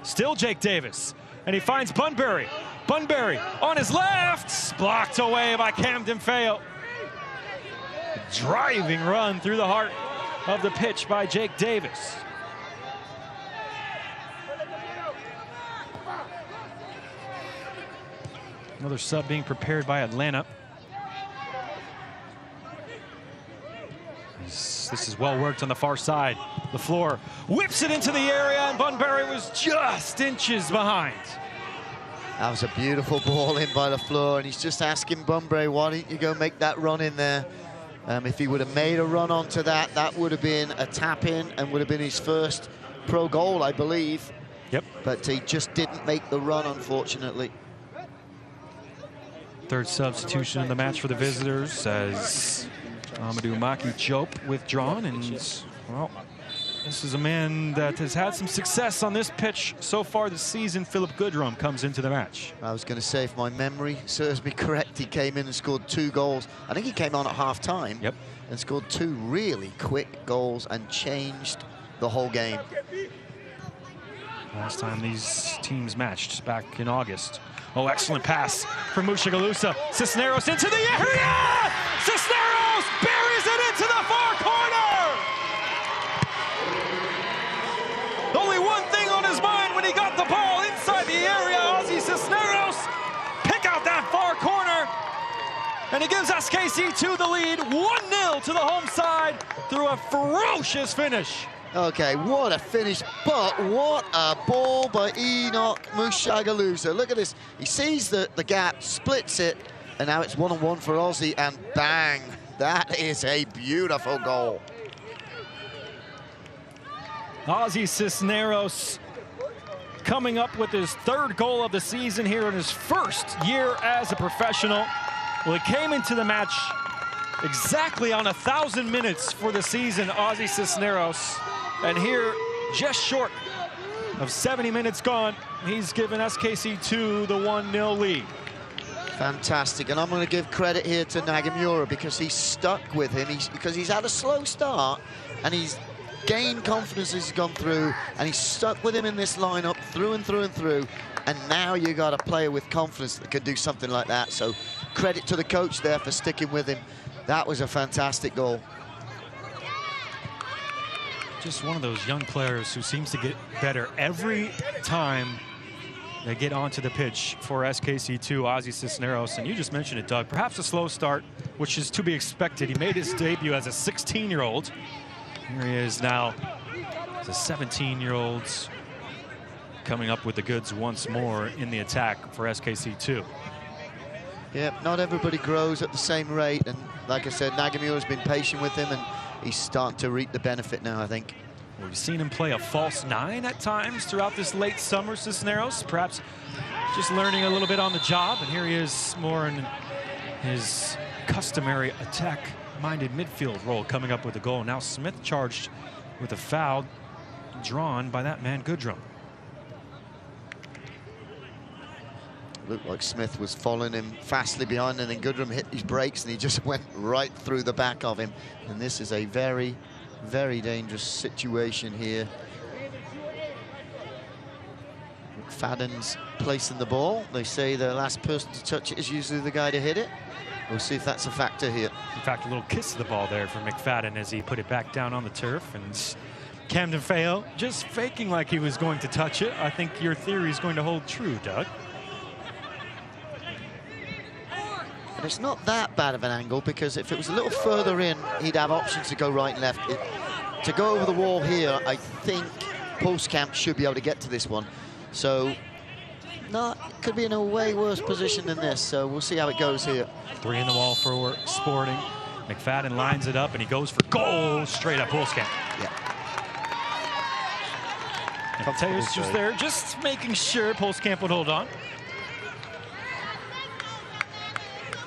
S4: Still Jake Davis, and he finds Bunbury. Bunbury on his left, blocked away by Camden Feo. Driving run through the heart of the pitch by Jake Davis. Another sub being prepared by Atlanta. This is well worked on the far side. The floor whips it into the area, and Bunbury was just inches behind.
S2: That was a beautiful ball in by the floor, and he's just asking Bunbury, why don't you go make that run in there? If he would have made a run onto that, that would have been a tap-in and would have been his first pro goal, I believe.
S4: Yep.
S2: But he just didn't make the run, unfortunately.
S4: Third substitution in the match for the visitors as Amadou Maki Diop withdrawn, and well, this is a man that has had some success on this pitch so far this season. Philip Goodrum comes into the match.
S2: I was going to say, if my memory serves me correct, he came in and scored 2 goals. I think he came on at half-time.
S4: Yep.
S2: And scored 2 really quick goals and changed the whole game.
S4: Last time these teams matched back in August. Oh, excellent pass from Mushagalusa. Cisneros into the area! Cisneros buries it into the far corner! Only one thing on his mind when he got the ball inside the area. Ozzy Cisneros pick out that far corner. And he gives SKC II the lead, 1-0 to the home side through a ferocious finish.
S2: Okay, what a finish, but what a ball by Enoch Mushagalusa. Look at this. He sees the gap, splits it, and now it's 1-on-1 for Ozzy, and bang. That is a beautiful goal.
S4: Ozzy Cisneros coming up with his 3rd goal of the season here in his 1st year as a professional. Well, he came into the match exactly on 1,000 minutes for the season, Ozzy Cisneros. And here, just short of 70 minutes gone, he's given SKC II the 1-0 lead.
S2: Fantastic, and I'm going to give credit here to Nagamura because he's stuck with him. Because he's had a slow start, and he's gained confidence as he's gone through, and he's stuck with him in this lineup through and through and through. And now you got a player with confidence that could do something like that. So credit to the coach there for sticking with him. That was a fantastic goal.
S4: Just one of those young players who seems to get better every time they get onto the pitch for SKC II, Ozzy Cisneros. And you just mentioned it, Doug, perhaps a slow start, which is to be expected. He made his debut as a 16-year-old. Here he is now as a 17-year-old, coming up with the goods once more in the attack for SKC II.
S2: Yeah, not everybody grows at the same rate, and like I said, Nagamura's been patient with him, and he's starting to reap the benefit now, I think.
S4: We've seen him play a false 9 at times throughout this late summer, Cisneros, perhaps just learning a little bit on the job, and here he is more in his customary attack-minded midfield role, coming up with a goal. Now Smith charged with a foul drawn by that man, Goodrum.
S2: Looked like Smith was following him fastly behind, and then Goodrum hit his brakes and he just went right through the back of him. And this is a very, very dangerous situation here. McFadden's placing the ball. They say the last person to touch it is usually the guy to hit it. We'll see if that's a factor here.
S4: In fact, a little kiss of the ball there for McFadden as he put it back down on the turf. And Camden Feo just faking like he was going to touch it. I think your theory is going to hold true, Doug.
S2: And it's not that bad of an angle, because if it was a little further in, he'd have options to go right and left. To go over the wall here, I think Postcamp should be able to get to this one. So, no, it could be in a way worse position than this. So we'll see how it goes here.
S4: 3 in the wall for Sporting. McFadden lines it up and he goes for goal straight up Postcamp.
S2: Yeah.
S4: Mateus was there just making sure Postcamp would hold on.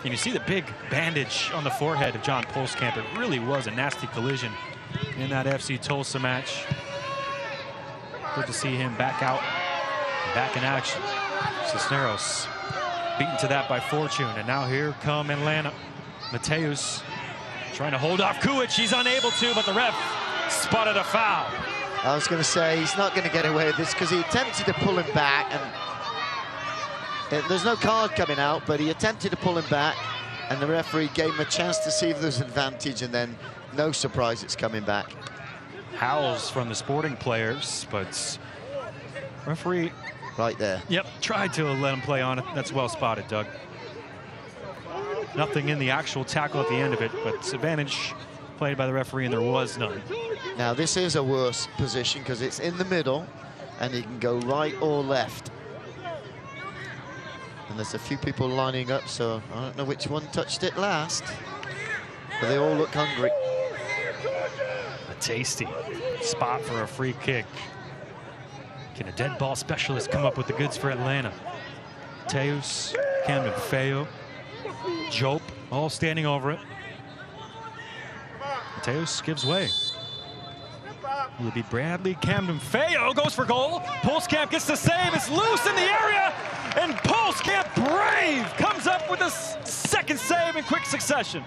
S4: And you see the big bandage on the forehead of John Postcamp. It really was a nasty collision in that FC Tulsa match. Good to see him back out, back in action. Cisneros beaten to that by Fortune, and now here come Atlanta. Mateus trying to hold off Kuich. He's unable to, but the ref spotted a foul.
S2: I was going to say he's not going to get away with this because he attempted to pull him back, and there's no card coming out, but he attempted to pull him back, and the referee gave him a chance to see if there's an advantage, and then no surprise, it's coming back.
S4: Howls from the Sporting players, but referee
S2: right there.
S4: Yep, tried to let him play on it. That's well spotted, Doug. Nothing in the actual tackle at the end of it, but it's advantage played by the referee, and there was none.
S2: Now, this is a worse position because it's in the middle, and he can go right or left. And there's a few people lining up, so I don't know which one touched it last, but they all look hungry.
S4: A tasty spot for a free kick. Can a dead ball specialist come up with the goods for Atlanta? Teus, Camden Feo, Jope, all standing over it. Teus gives way. Will it be Bradley? Camden Feo goes for goal. Pulskamp gets the save. It's loose in the area. And Pulskamp, brave, comes up with a second save in quick succession.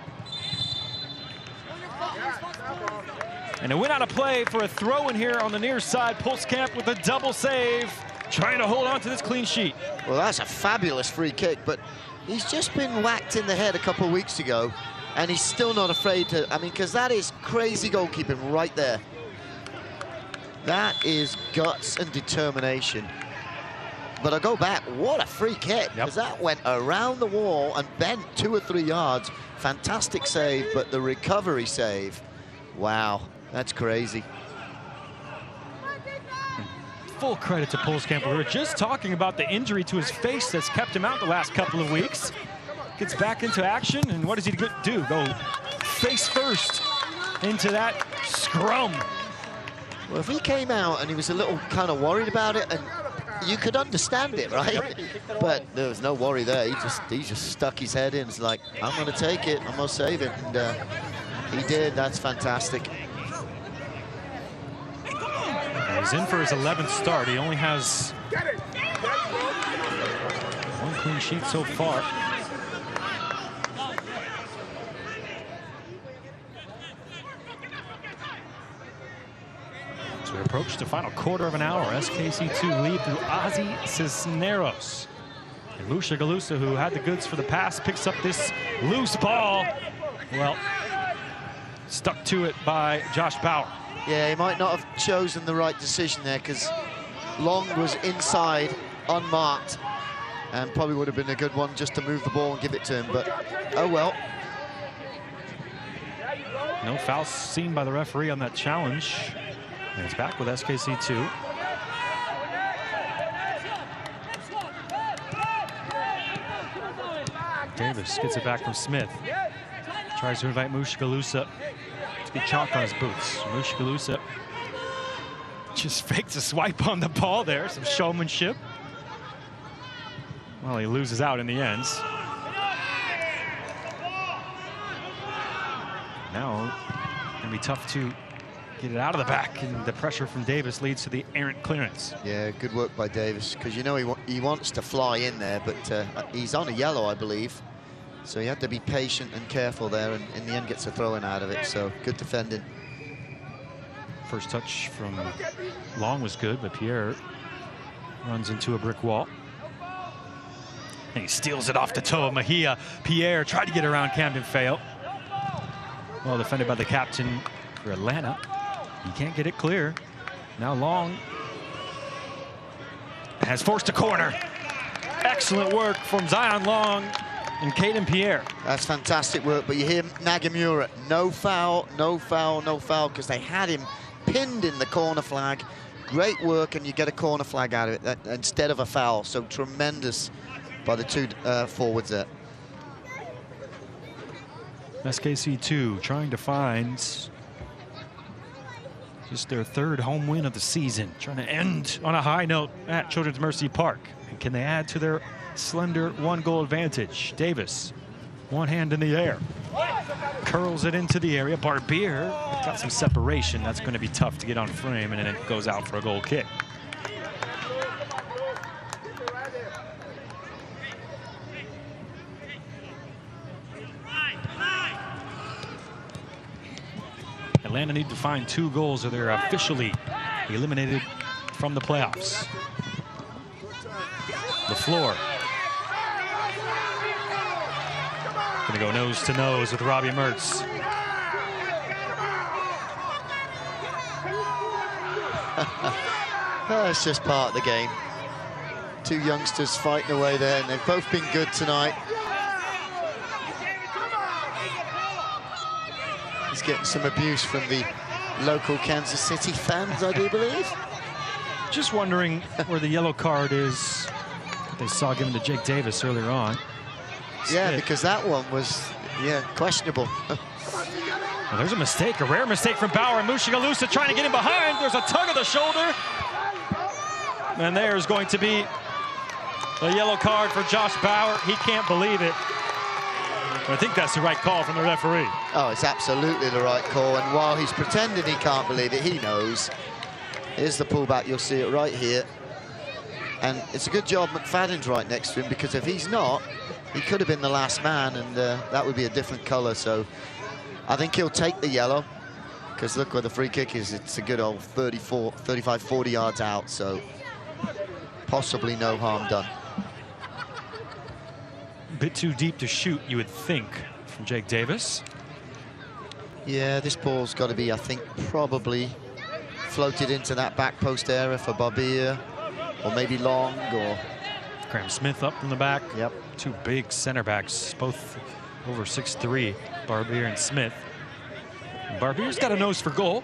S4: And it went out of play for a throw in here on the near side. Pulskamp with a double save, trying to hold on to this clean sheet.
S2: Well, that's a fabulous free kick, but he's just been whacked in the head a couple of weeks ago, and he's still not afraid to, I mean, because that is crazy goalkeeping right there. That is guts and determination. But I go back, what a free kick, because that went around the wall and bent 2 or 3 yards. Fantastic save, but the recovery save, wow, that's crazy.
S4: Full credit to Pulskamp. We were just talking about the injury to his face that's kept him out the last couple of weeks. Gets back into action, and what does he do? Go face first into that scrum.
S2: Well, if he came out and he was a little kind of worried about it, and you could understand it, right? But there was no worry there. He just stuck his head in. It's like, I'm going to take it. I'm going to save it. And he did. That's fantastic.
S4: And he's in for his 11th start. He only has 1 clean sheet so far. As we approach the final quarter of an hour, SKC II lead through Ozzy Cisneros. And Musha Galusa, who had the goods for the pass, picks up this loose ball. Well, stuck to it by Josh Bauer.
S2: Yeah, he might not have chosen the right decision there, because Long was inside, unmarked, and probably would have been a good one just to move the ball and give it to him, but oh well.
S4: No foul seen by the referee on that challenge. And it's back with SKC II. Davis gets it back from Smith. Tries to invite Musha Galusa to get chalk on his boots. Musha Galusa just fakes a swipe on the ball there. Some showmanship. Well, he loses out in the end. Now, it'll be tough to get it out of the back, and the pressure from Davis leads to the errant clearance.
S2: Yeah, good work by Davis, because you know he wants to fly in there, but he's on a yellow, I believe. So he had to be patient and careful there, and in the end gets a throw-in out of it, so good defending.
S4: First touch from Long was good, but Pierre runs into a brick wall. And he steals it off the toe of Mejia. Pierre tried to get around Camden Feo. Well defended by the captain for Atlanta. He can't get it clear. Now Long has forced a corner. Excellent work from Zion Long and Caden Pierre.
S2: That's fantastic work, but you hear Nagamura, no foul, no foul, no foul, because they had him pinned in the corner flag. Great work, and you get a corner flag out of it instead of a foul. So tremendous by the 2 forwards there.
S4: SKC II trying to find just their 3rd home win of the season, trying to end on a high note at Children's Mercy Park. And can they add to their slender 1-goal advantage? Davis, one hand in the air, curls it into the area. Barbier got some separation. That's going to be tough to get on frame, and then it goes out for a goal kick. Atlanta need to find 2 goals or they're officially eliminated from the playoffs. LaFleur. Gonna go nose to nose with Robbie Mertz.
S2: It's just part of the game. Two youngsters fighting away there, and they've both been good tonight. He's getting some abuse from the local Kansas City fans, I do believe.
S4: Just wondering where the yellow card is that they saw given to Jake Davis earlier on.
S2: Yeah, because that one was, questionable.
S4: Well, there's a mistake, a rare mistake from Bauer, and Mushagalusa trying to get him behind. There's a tug of the shoulder. And there's going to be a yellow card for Josh Bauer. He can't believe it. But I think that's the right call from the referee.
S2: Oh, it's absolutely the right call. And while he's pretending he can't believe it, he knows. Here's the pullback. You'll see it right here. And it's a good job McFadden's right next to him, because if he's not, he could have been the last man, and that would be a different color. So I think he'll take the yellow, because look where the free kick is. It's a good old 35, 40 yards out. So possibly no harm done.
S4: A bit too deep to shoot, you would think, from Jake Davis.
S2: Yeah, this ball's got to be, I think, probably floated into that back post area for Barbier, or maybe Long, or
S4: Graham Smith up from the back.
S2: Yep.
S4: Two big center backs, both over 6'3", Barbier and Smith. And Barbier's got a nose for goal.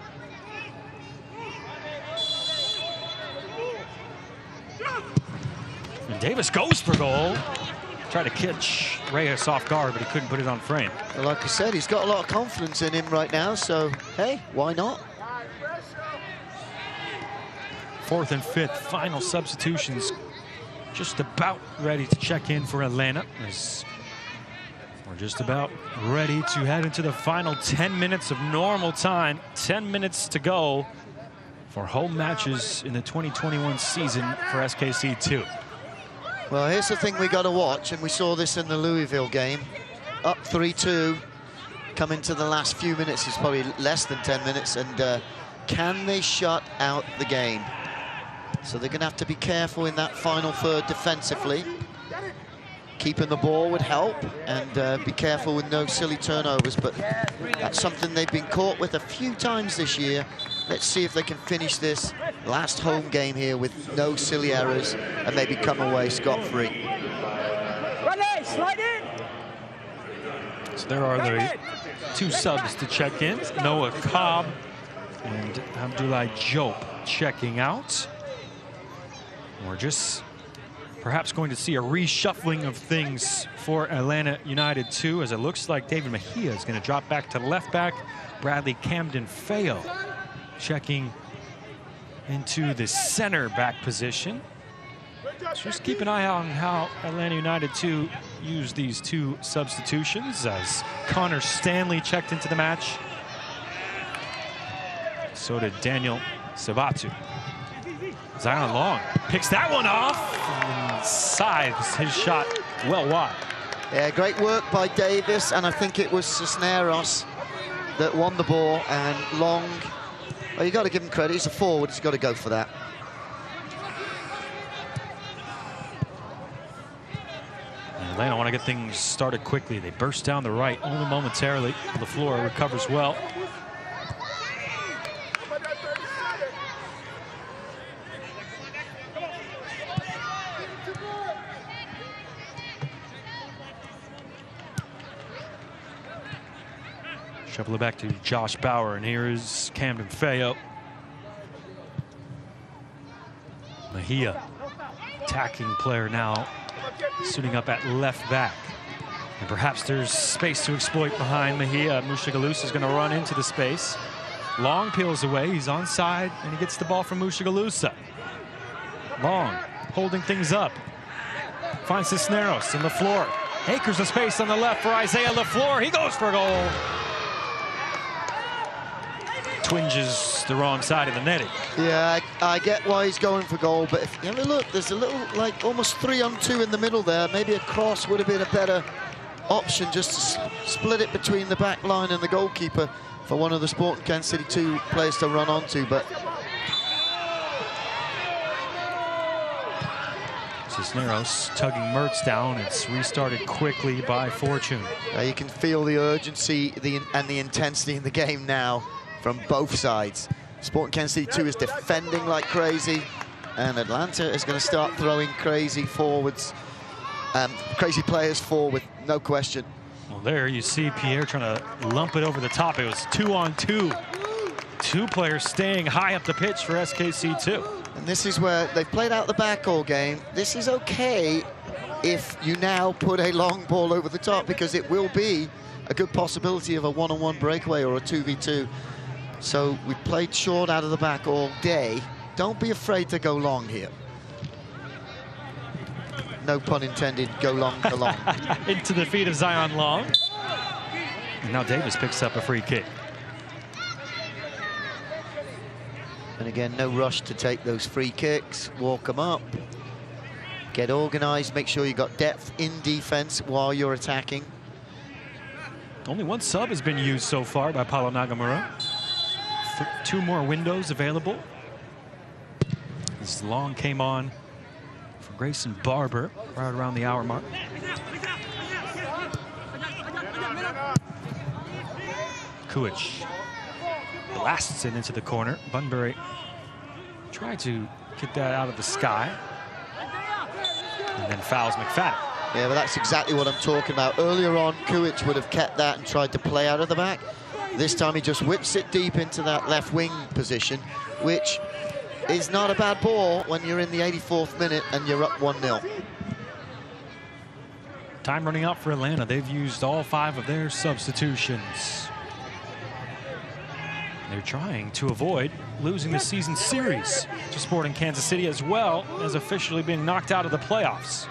S4: And Davis goes for goal. Tried to catch Reyes off guard, but he couldn't put it on frame.
S2: Well, like I said, he's got a lot of confidence in him right now, so hey, why not?
S4: Fourth and fifth, final substitutions just about ready to check in for Atlanta. As we're just about ready to head into the final 10 minutes of normal time. 10 minutes to go for home matches in the 2021 season for SKC II.
S2: Well, here's the thing we got to watch, and we saw this in the Louisville game. Up 3-2, come into the last few minutes, it's probably less than 10 minutes, and can they shut out the game? So they're going to have to be careful in that final third defensively. Keeping the ball would help, and be careful with no silly turnovers, but that's something they've been caught with a few times this year. Let's see if they can finish this last home game here with no silly errors and maybe come away scot-free.
S4: So there are the two subs to check in. Noah Cobb and Abdoulaye Diop checking out. We're just perhaps going to see a reshuffling of things for Atlanta United 2, as it looks like David Mejia is going to drop back to left back. Bradley Camden-Feo checking into the center back position. So just keep an eye on how Atlanta United 2 use these two substitutions, as Connor Stanley checked into the match. So did Daniel Sabatu. Zion Long picks that one off and scythes his shot well wide.
S2: Yeah, great work by Davis, and I think it was Cisneros that won the ball, and Long, well, you got to give him credit. He's a forward. He's got to go for that.
S4: And Atlanta want to get things started quickly. They burst down the right only momentarily. LaFleur recovers well. Shuffle it back to Josh Bauer, and here is Camden-Feo. Mejia, attacking player now, suiting up at left back. And perhaps there's space to exploit behind Mejia. Mushagalusa is going to run into the space. Long peels away, he's onside, and he gets the ball from Mushagalusa. Long, holding things up. Finds Cisneros and LaFleur. Acres of space on the left for Isaiah LaFleur. He goes for a goal. Twinges the wrong side of the netting.
S2: Yeah, I get why he's going for goal, but if you have a look, there's a little, like, almost 3-on-2 in the middle there. Maybe a cross would have been a better option, just to split it between the back line and the goalkeeper for one of the Sporting Kansas City 2 players to run onto, but
S4: Cisneros tugging Mertz down. It's restarted quickly by Fortune.
S2: You can feel the urgency and the intensity in the game now from both sides. Sporting Kansas City 2 is defending like crazy. and Atlanta is going to start throwing crazy forwards, crazy players forward, no question.
S4: Well, there you see Pierre trying to lump it over the top. It was 2-on-2. 2 players staying high up the pitch for SKC II.
S2: And this is where they've played out the back all game. This is okay if you now put a long ball over the top, because it will be a good possibility of a one-on-one breakaway or a 2v2. So we played short out of the back all day. Don't be afraid to go long here. No pun intended, go long to long.
S4: Into the feet of Zion Long. And now Davis picks up a free kick.
S2: And again, no rush to take those free kicks. Walk them up. Get organized, make sure you got depth in defense while you're attacking.
S4: Only 1 sub has been used so far by Paulo Nagamura. 2 more windows available. As Long came on for Grayson Barber right around the hour mark. Kuich blasts it into the corner. Bunbury tried to get that out of the sky. And then fouls McFadden.
S2: Yeah, but that's exactly what I'm talking about. Earlier on, Kuich would have kept that and tried to play out of the back. This time he just whips it deep into that left wing position, which is not a bad ball when you're in the 84th minute and you're up 1-0.
S4: Time running out for Atlanta. They've used all 5 of their substitutions. They're trying to avoid losing the season series to Sporting Kansas City, as well as officially being knocked out of the playoffs.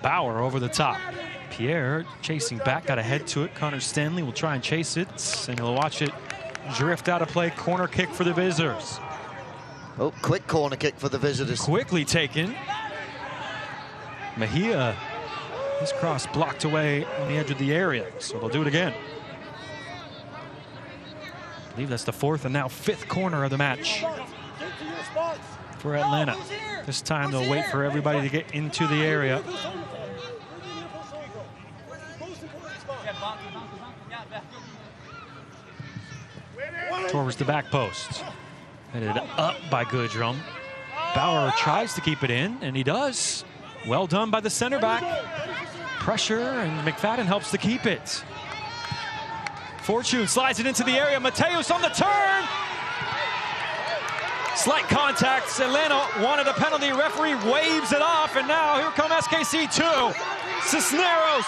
S4: Bauer over the top. Pierre chasing back, got a head to it. Connor Stanley will try and chase it, and he'll watch it drift out of play. Corner kick for the visitors.
S2: Oh, quick corner kick for the visitors.
S4: Quickly taken. Mejia, his cross blocked away on the edge of the area, so they'll do it again. I believe that's the 4th and now 5th corner of the match for Atlanta. This time they'll wait for everybody to get into the area. Towards the back post. Headed up by Goodrum. Bauer tries to keep it in, and he does. Well done by the center back. Pressure, and McFadden helps to keep it. Fortune slides it into the area. Mateus on the turn. Slight contact. Atlanta wanted a penalty. Referee waves it off, and now here come SKC II. Cisneros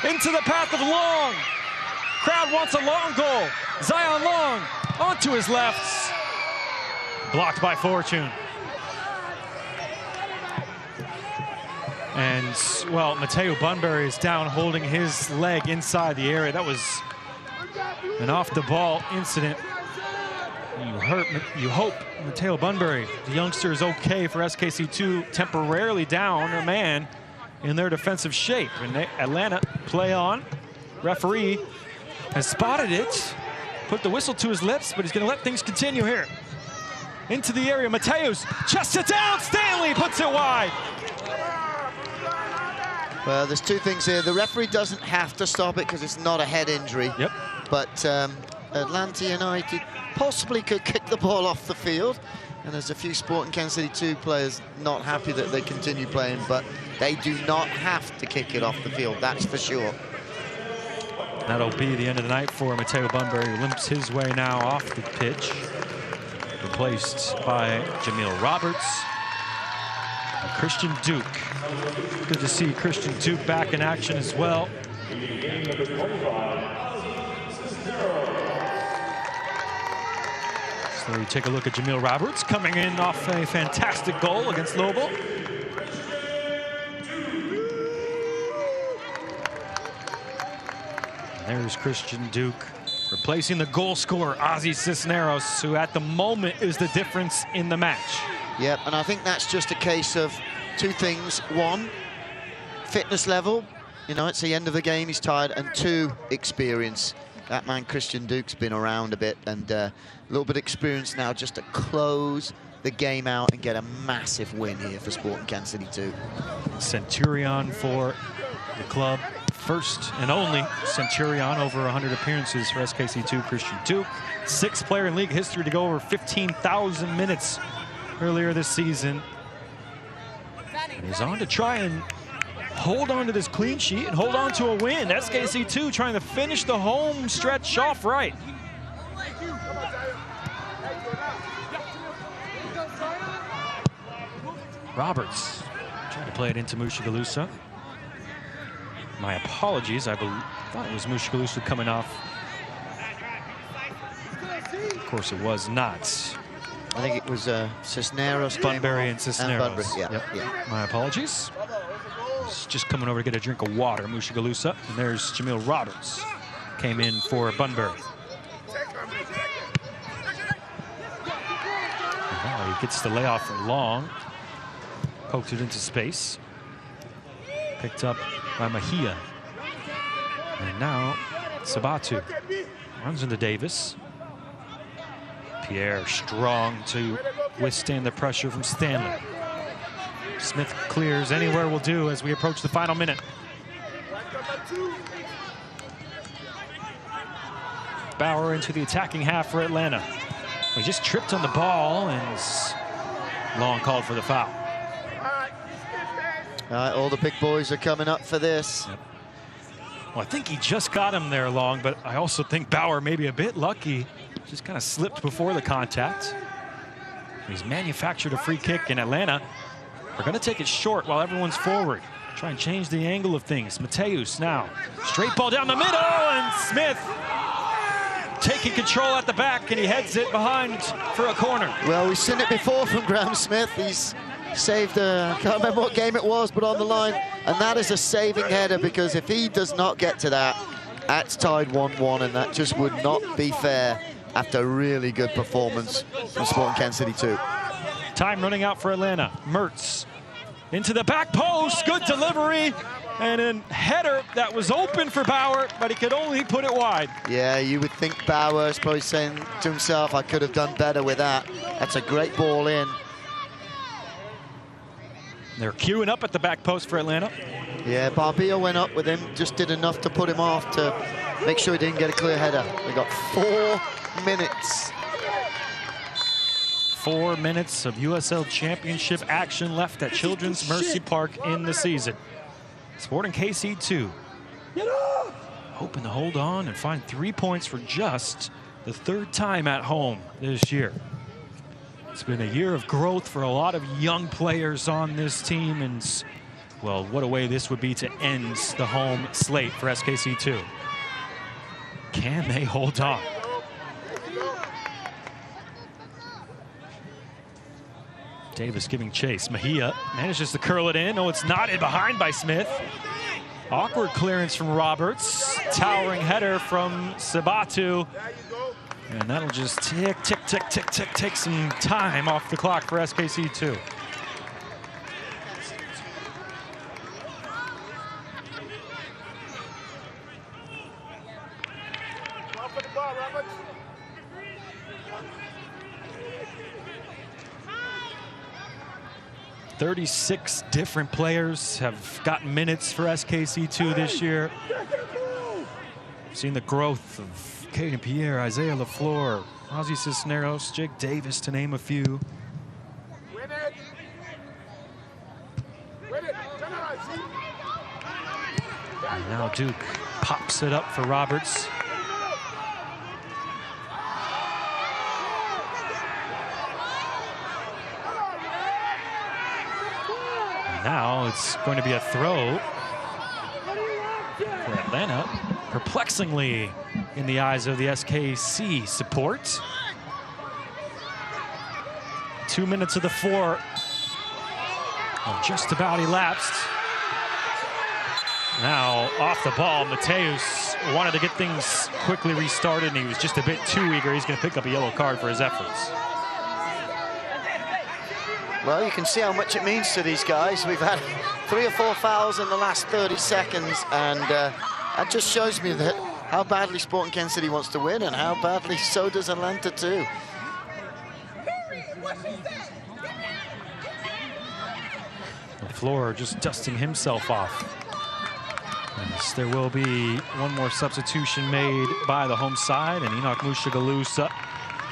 S4: into the path of Long. Crowd wants a long goal. Zion Long onto his left. Blocked by Fortune. And, well, Mateo Bunbury is down holding his leg inside the area. That was an off-the-ball incident. You hope Mateo Bunbury, the youngster, is okay for SKC II, temporarily down a man in their defensive shape. And Atlanta play on. Referee has spotted it, put the whistle to his lips, but he's going to let things continue here. Into the area, Mateus chests it down. Stanley puts it wide.
S2: Well, there's 2 things here. The referee doesn't have to stop it because it's not a head injury.
S4: Yep.
S2: But Atlanta United possibly could kick the ball off the field. And there's a few Sporting Kansas City II players not happy that they continue playing, but they do not have to kick it off the field, that's for sure.
S4: That'll be the end of the night for Mateo Bunbury, who limps his way now off the pitch. Replaced by Jamil Roberts. And Christian Duke. Good to see Christian Duke back in action as well. So you take a look at Jamil Roberts coming in off a fantastic goal against Lobel. There's Christian Duke replacing the goal scorer, Ozzy Cisneros, who at the moment is the difference in the match.
S2: Yep, and I think that's just a case of 2 things. 1, fitness level. You know, it's the end of the game, he's tired. And 2, experience. That man, Christian Duke's been around a bit, and a little bit of experience now just to close the game out and get a massive win here for Sporting Kansas City II.
S4: Centurion for the club, first and only Centurion, over 100 appearances for SKC II, Christian Duke. 6th player in league history to go over 15,000 minutes earlier this season. And he's on to try and hold on to this clean sheet and hold on to a win. SKC II trying to finish the home stretch off right. Roberts trying to play it into Mushagalusa. My apologies, I thought it was Mushagalusa coming off. Of course it was not.
S2: I think it was Cisneros.
S4: Bunbury and Cisneros.
S2: Bunbury, yeah,
S4: yep.
S2: yeah.
S4: My apologies. He's just coming over to get a drink of water, Mushagalusa. And there's Jamil Roberts. Came in for Bunbury. And now he gets the layoff from Long. Poked it into space. Picked up by Mejia. And now Sabatu runs into Davis. Pierre strong to withstand the pressure from Stanley. Smith clears, anywhere will do as we approach the final minute. Bauer into the attacking half for Atlanta. He just tripped on the ball and Long called for the foul.
S2: All right, all the big boys are coming up for this.
S4: Yep. Well, I think he just got him there, Long, but I also think Bauer may be a bit lucky. Just kind of slipped before the contact. He's manufactured a free kick in Atlanta. We're going to take it short while everyone's forward. Try and change the angle of things. Mateus now. Straight ball down the middle, and Smith taking control at the back, and he heads it behind for a corner.
S2: Well, we've seen it before from Graham Smith. He's saved, I can't remember what game it was, but on the line. And that is a saving header, because if he does not get to that, that's tied 1-1, and that just would not be fair after a really good performance from Sporting Kansas City 2.
S4: Time running out for Atlanta. Mertz into the back post, good delivery, and a header that was open for Bauer, but he could only put it wide.
S2: Yeah, you would think Bauer is probably saying to himself, I could have done better with that. That's a great ball in.
S4: They're queuing up at the back post for Atlanta.
S2: Yeah, Barbilla went up with him, just did enough to put him off to make sure he didn't get a clear header. We got 4 minutes.
S4: 4 minutes of USL Championship action left at Children's Mercy Park in the season. Sporting KC 2 hoping to hold on and find 3 points for just the 3rd time at home this year. It's been a year of growth for a lot of young players on this team, and well, what a way this would be to end the home slate for SKC 2. Can they hold on? Davis giving chase. Mejia manages to curl it in. Oh, it's knotted behind by Smith. Awkward clearance from Roberts. Towering header from Sabatu. And that'll just tick, tick, tick, tick, tick, take some time off the clock for SKC 2. "36 different players have gotten minutes for SKC 2 this year. Seen the growth of Caden Pierre, Isaiah LaFleur, Ozzy Cisneros, Jake Davis, to name a few. And now Duke pops it up for Roberts. And now it's going to be a throw for Atlanta. Perplexingly in the eyes of the SKC support. 2 minutes of the 4 just about elapsed. Now off the ball, Mateus wanted to get things quickly restarted, and he was just a bit too eager. He's going to pick up a yellow card for his efforts.
S2: Well, you can see how much it means to these guys. We've had 3 or 4 fouls in the last 30 seconds, and that just shows me that how badly Sporting Kansas City wants to win, and how badly so does Atlanta too.
S4: LaFleur just dusting himself off. Yes, there will be one more substitution made by the home side, and Enoch Mushagalusa,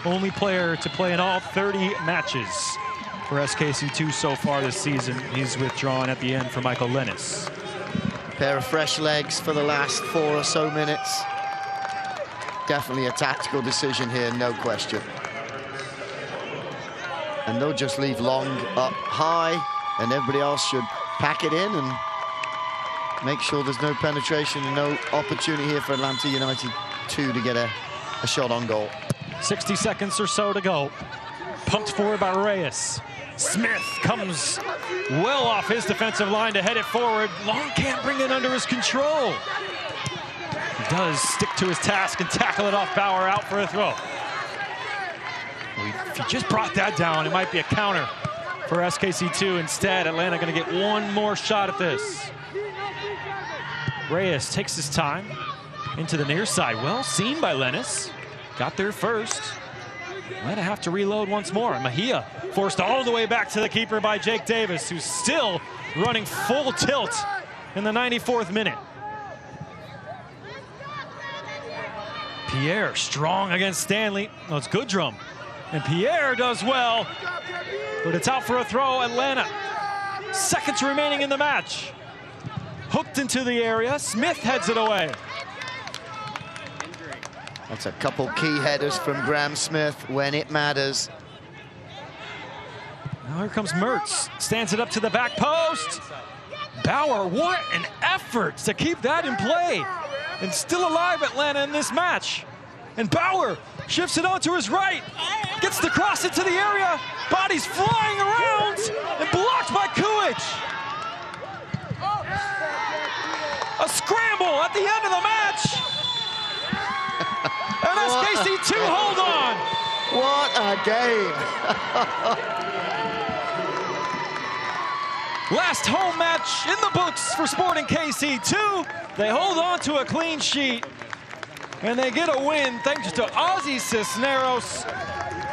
S4: only player to play in all 30 matches for SKC II so far this season. He's withdrawn at the end for Michael Lennis.
S2: Pair of fresh legs for the last 4 or so minutes. Definitely a tactical decision here, no question. And they'll just leave Long up high, and everybody else should pack it in and make sure there's no penetration and no opportunity here for Atlanta United 2 to get a shot on goal.
S4: 60 seconds or so to go. Pumped forward by Reyes. Smith comes well off his defensive line to head it forward. Long can't bring it under his control. He does stick to his task and tackle it off Bauer, out for a throw. If he just brought that down, it might be a counter for SKC II. Instead, Atlanta going to get one more shot at this. Reyes takes his time into the near side. Well seen by Lennis. Got there first. Atlanta have to reload once more. Mejia forced all the way back to the keeper by Jake Davis, who's still running full tilt in the 94th minute. Pierre strong against Stanley. No, it's Goodrum. And Pierre does well, but it's out for a throw. Atlanta. Seconds remaining in the match. Hooked into the area. Smith heads it away.
S2: That's a couple key headers from Graham Smith when it matters.
S4: Now here comes Mertz. Stands it up to the back post. Bauer, what an effort to keep that in play. And still alive, Atlanta, in this match. And Bauer shifts it onto his right. Gets the cross into the area. Bodies flying around and blocked by Kulich. A scramble at the end of the match. And SKC II hold on.
S2: What a game.
S4: Last home match in the books for Sporting KC 2. They hold on to a clean sheet, and they get a win thanks to Ozzy Cisneros.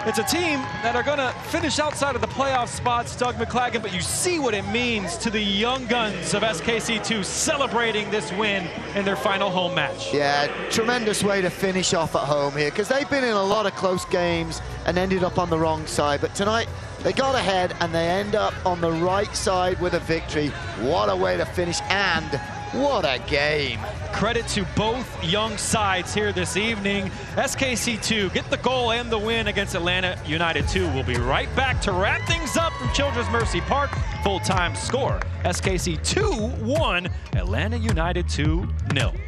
S4: It's a team that are going to finish outside of the playoff spots, Doug McClagan, but you see what it means to the young guns of SKC 2 celebrating this win in their final home match.
S2: Yeah, tremendous way to finish off at home here, because they've been in a lot of close games and ended up on the wrong side. But tonight, they got ahead and they end up on the right side with a victory. What a way to finish, and what a game.
S4: Credit to both young sides here this evening. SKC 2 get the goal and the win against Atlanta United 2. We'll be right back to wrap things up from Children's Mercy Park. Full-time score, SKC 2-1, Atlanta United 2-0.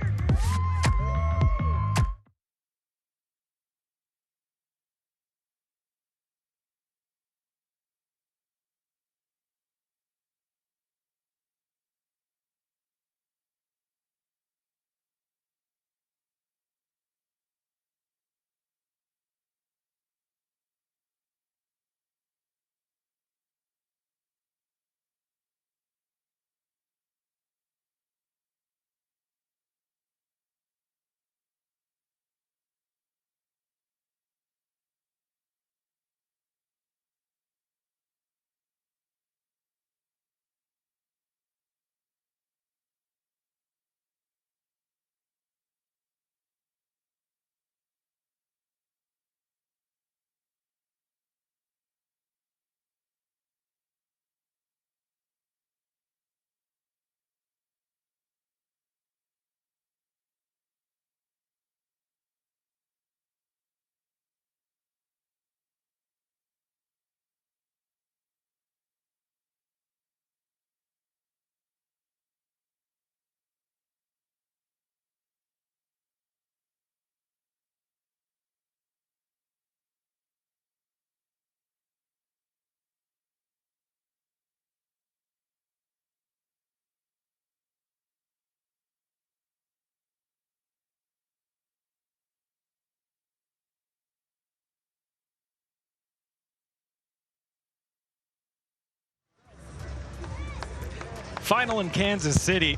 S4: Final in Kansas City,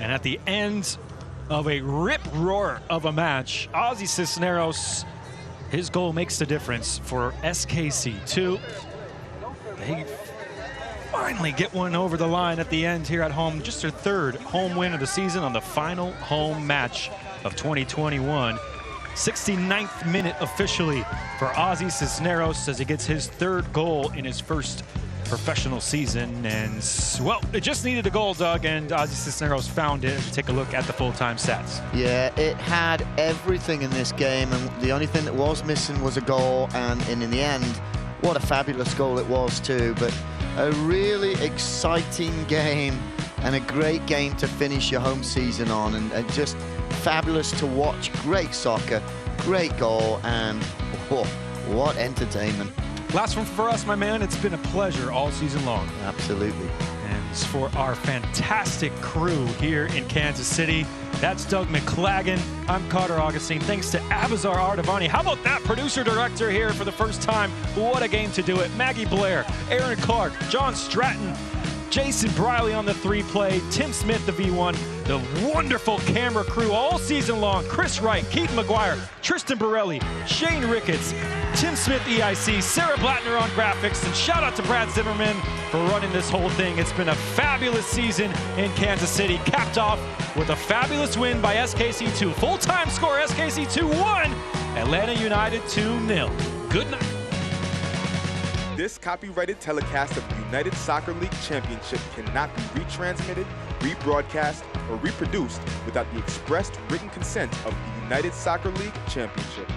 S4: and at the end of a rip-roar of a match, Ozzy Cisneros, his goal makes the difference for SKC 2. They finally get one over the line at the end here at home. Just their third home win of the season on the final home match of 2021. 69th minute officially for Ozzy Cisneros as he gets his third goal in his first professional season. And, well, it just needed a goal, Doug, and Ozzy Cisneros found it. Take a look at the full-time stats.
S2: Yeah, it had everything in this game, and the only thing that was missing was a goal, and in the end, what a fabulous goal it was too. But a really exciting game and a great game to finish your home season on, and just fabulous to watch. Great soccer, great goal, and whoa, what entertainment.
S4: Last one for us, my man. It's been a pleasure all season long.
S2: Absolutely.
S4: And as for our fantastic crew here in Kansas City, that's Doug McLagan. I'm Carter Augustine. Thanks to Abazar Ardavani. How about that producer-director here for the first time? What a game to do it. Maggie Blair, Aaron Clark, John Stratton, Jason Briley on the 3-play, Tim Smith, the V1, the wonderful camera crew all season long, Chris Wright, Keaton McGuire, Tristan Borelli, Shane Ricketts, Tim Smith, EIC, Sarah Blattner on graphics, and shout out to Brad Zimmerman for running this whole thing. It's been a fabulous season in Kansas City, capped off with a fabulous win by SKC II. Full-time score, SKC II 1, Atlanta United 2-0. Good night.
S14: This copyrighted telecast of the United Soccer League Championship cannot be retransmitted, rebroadcast, or reproduced without the expressed written consent of the United Soccer League Championship.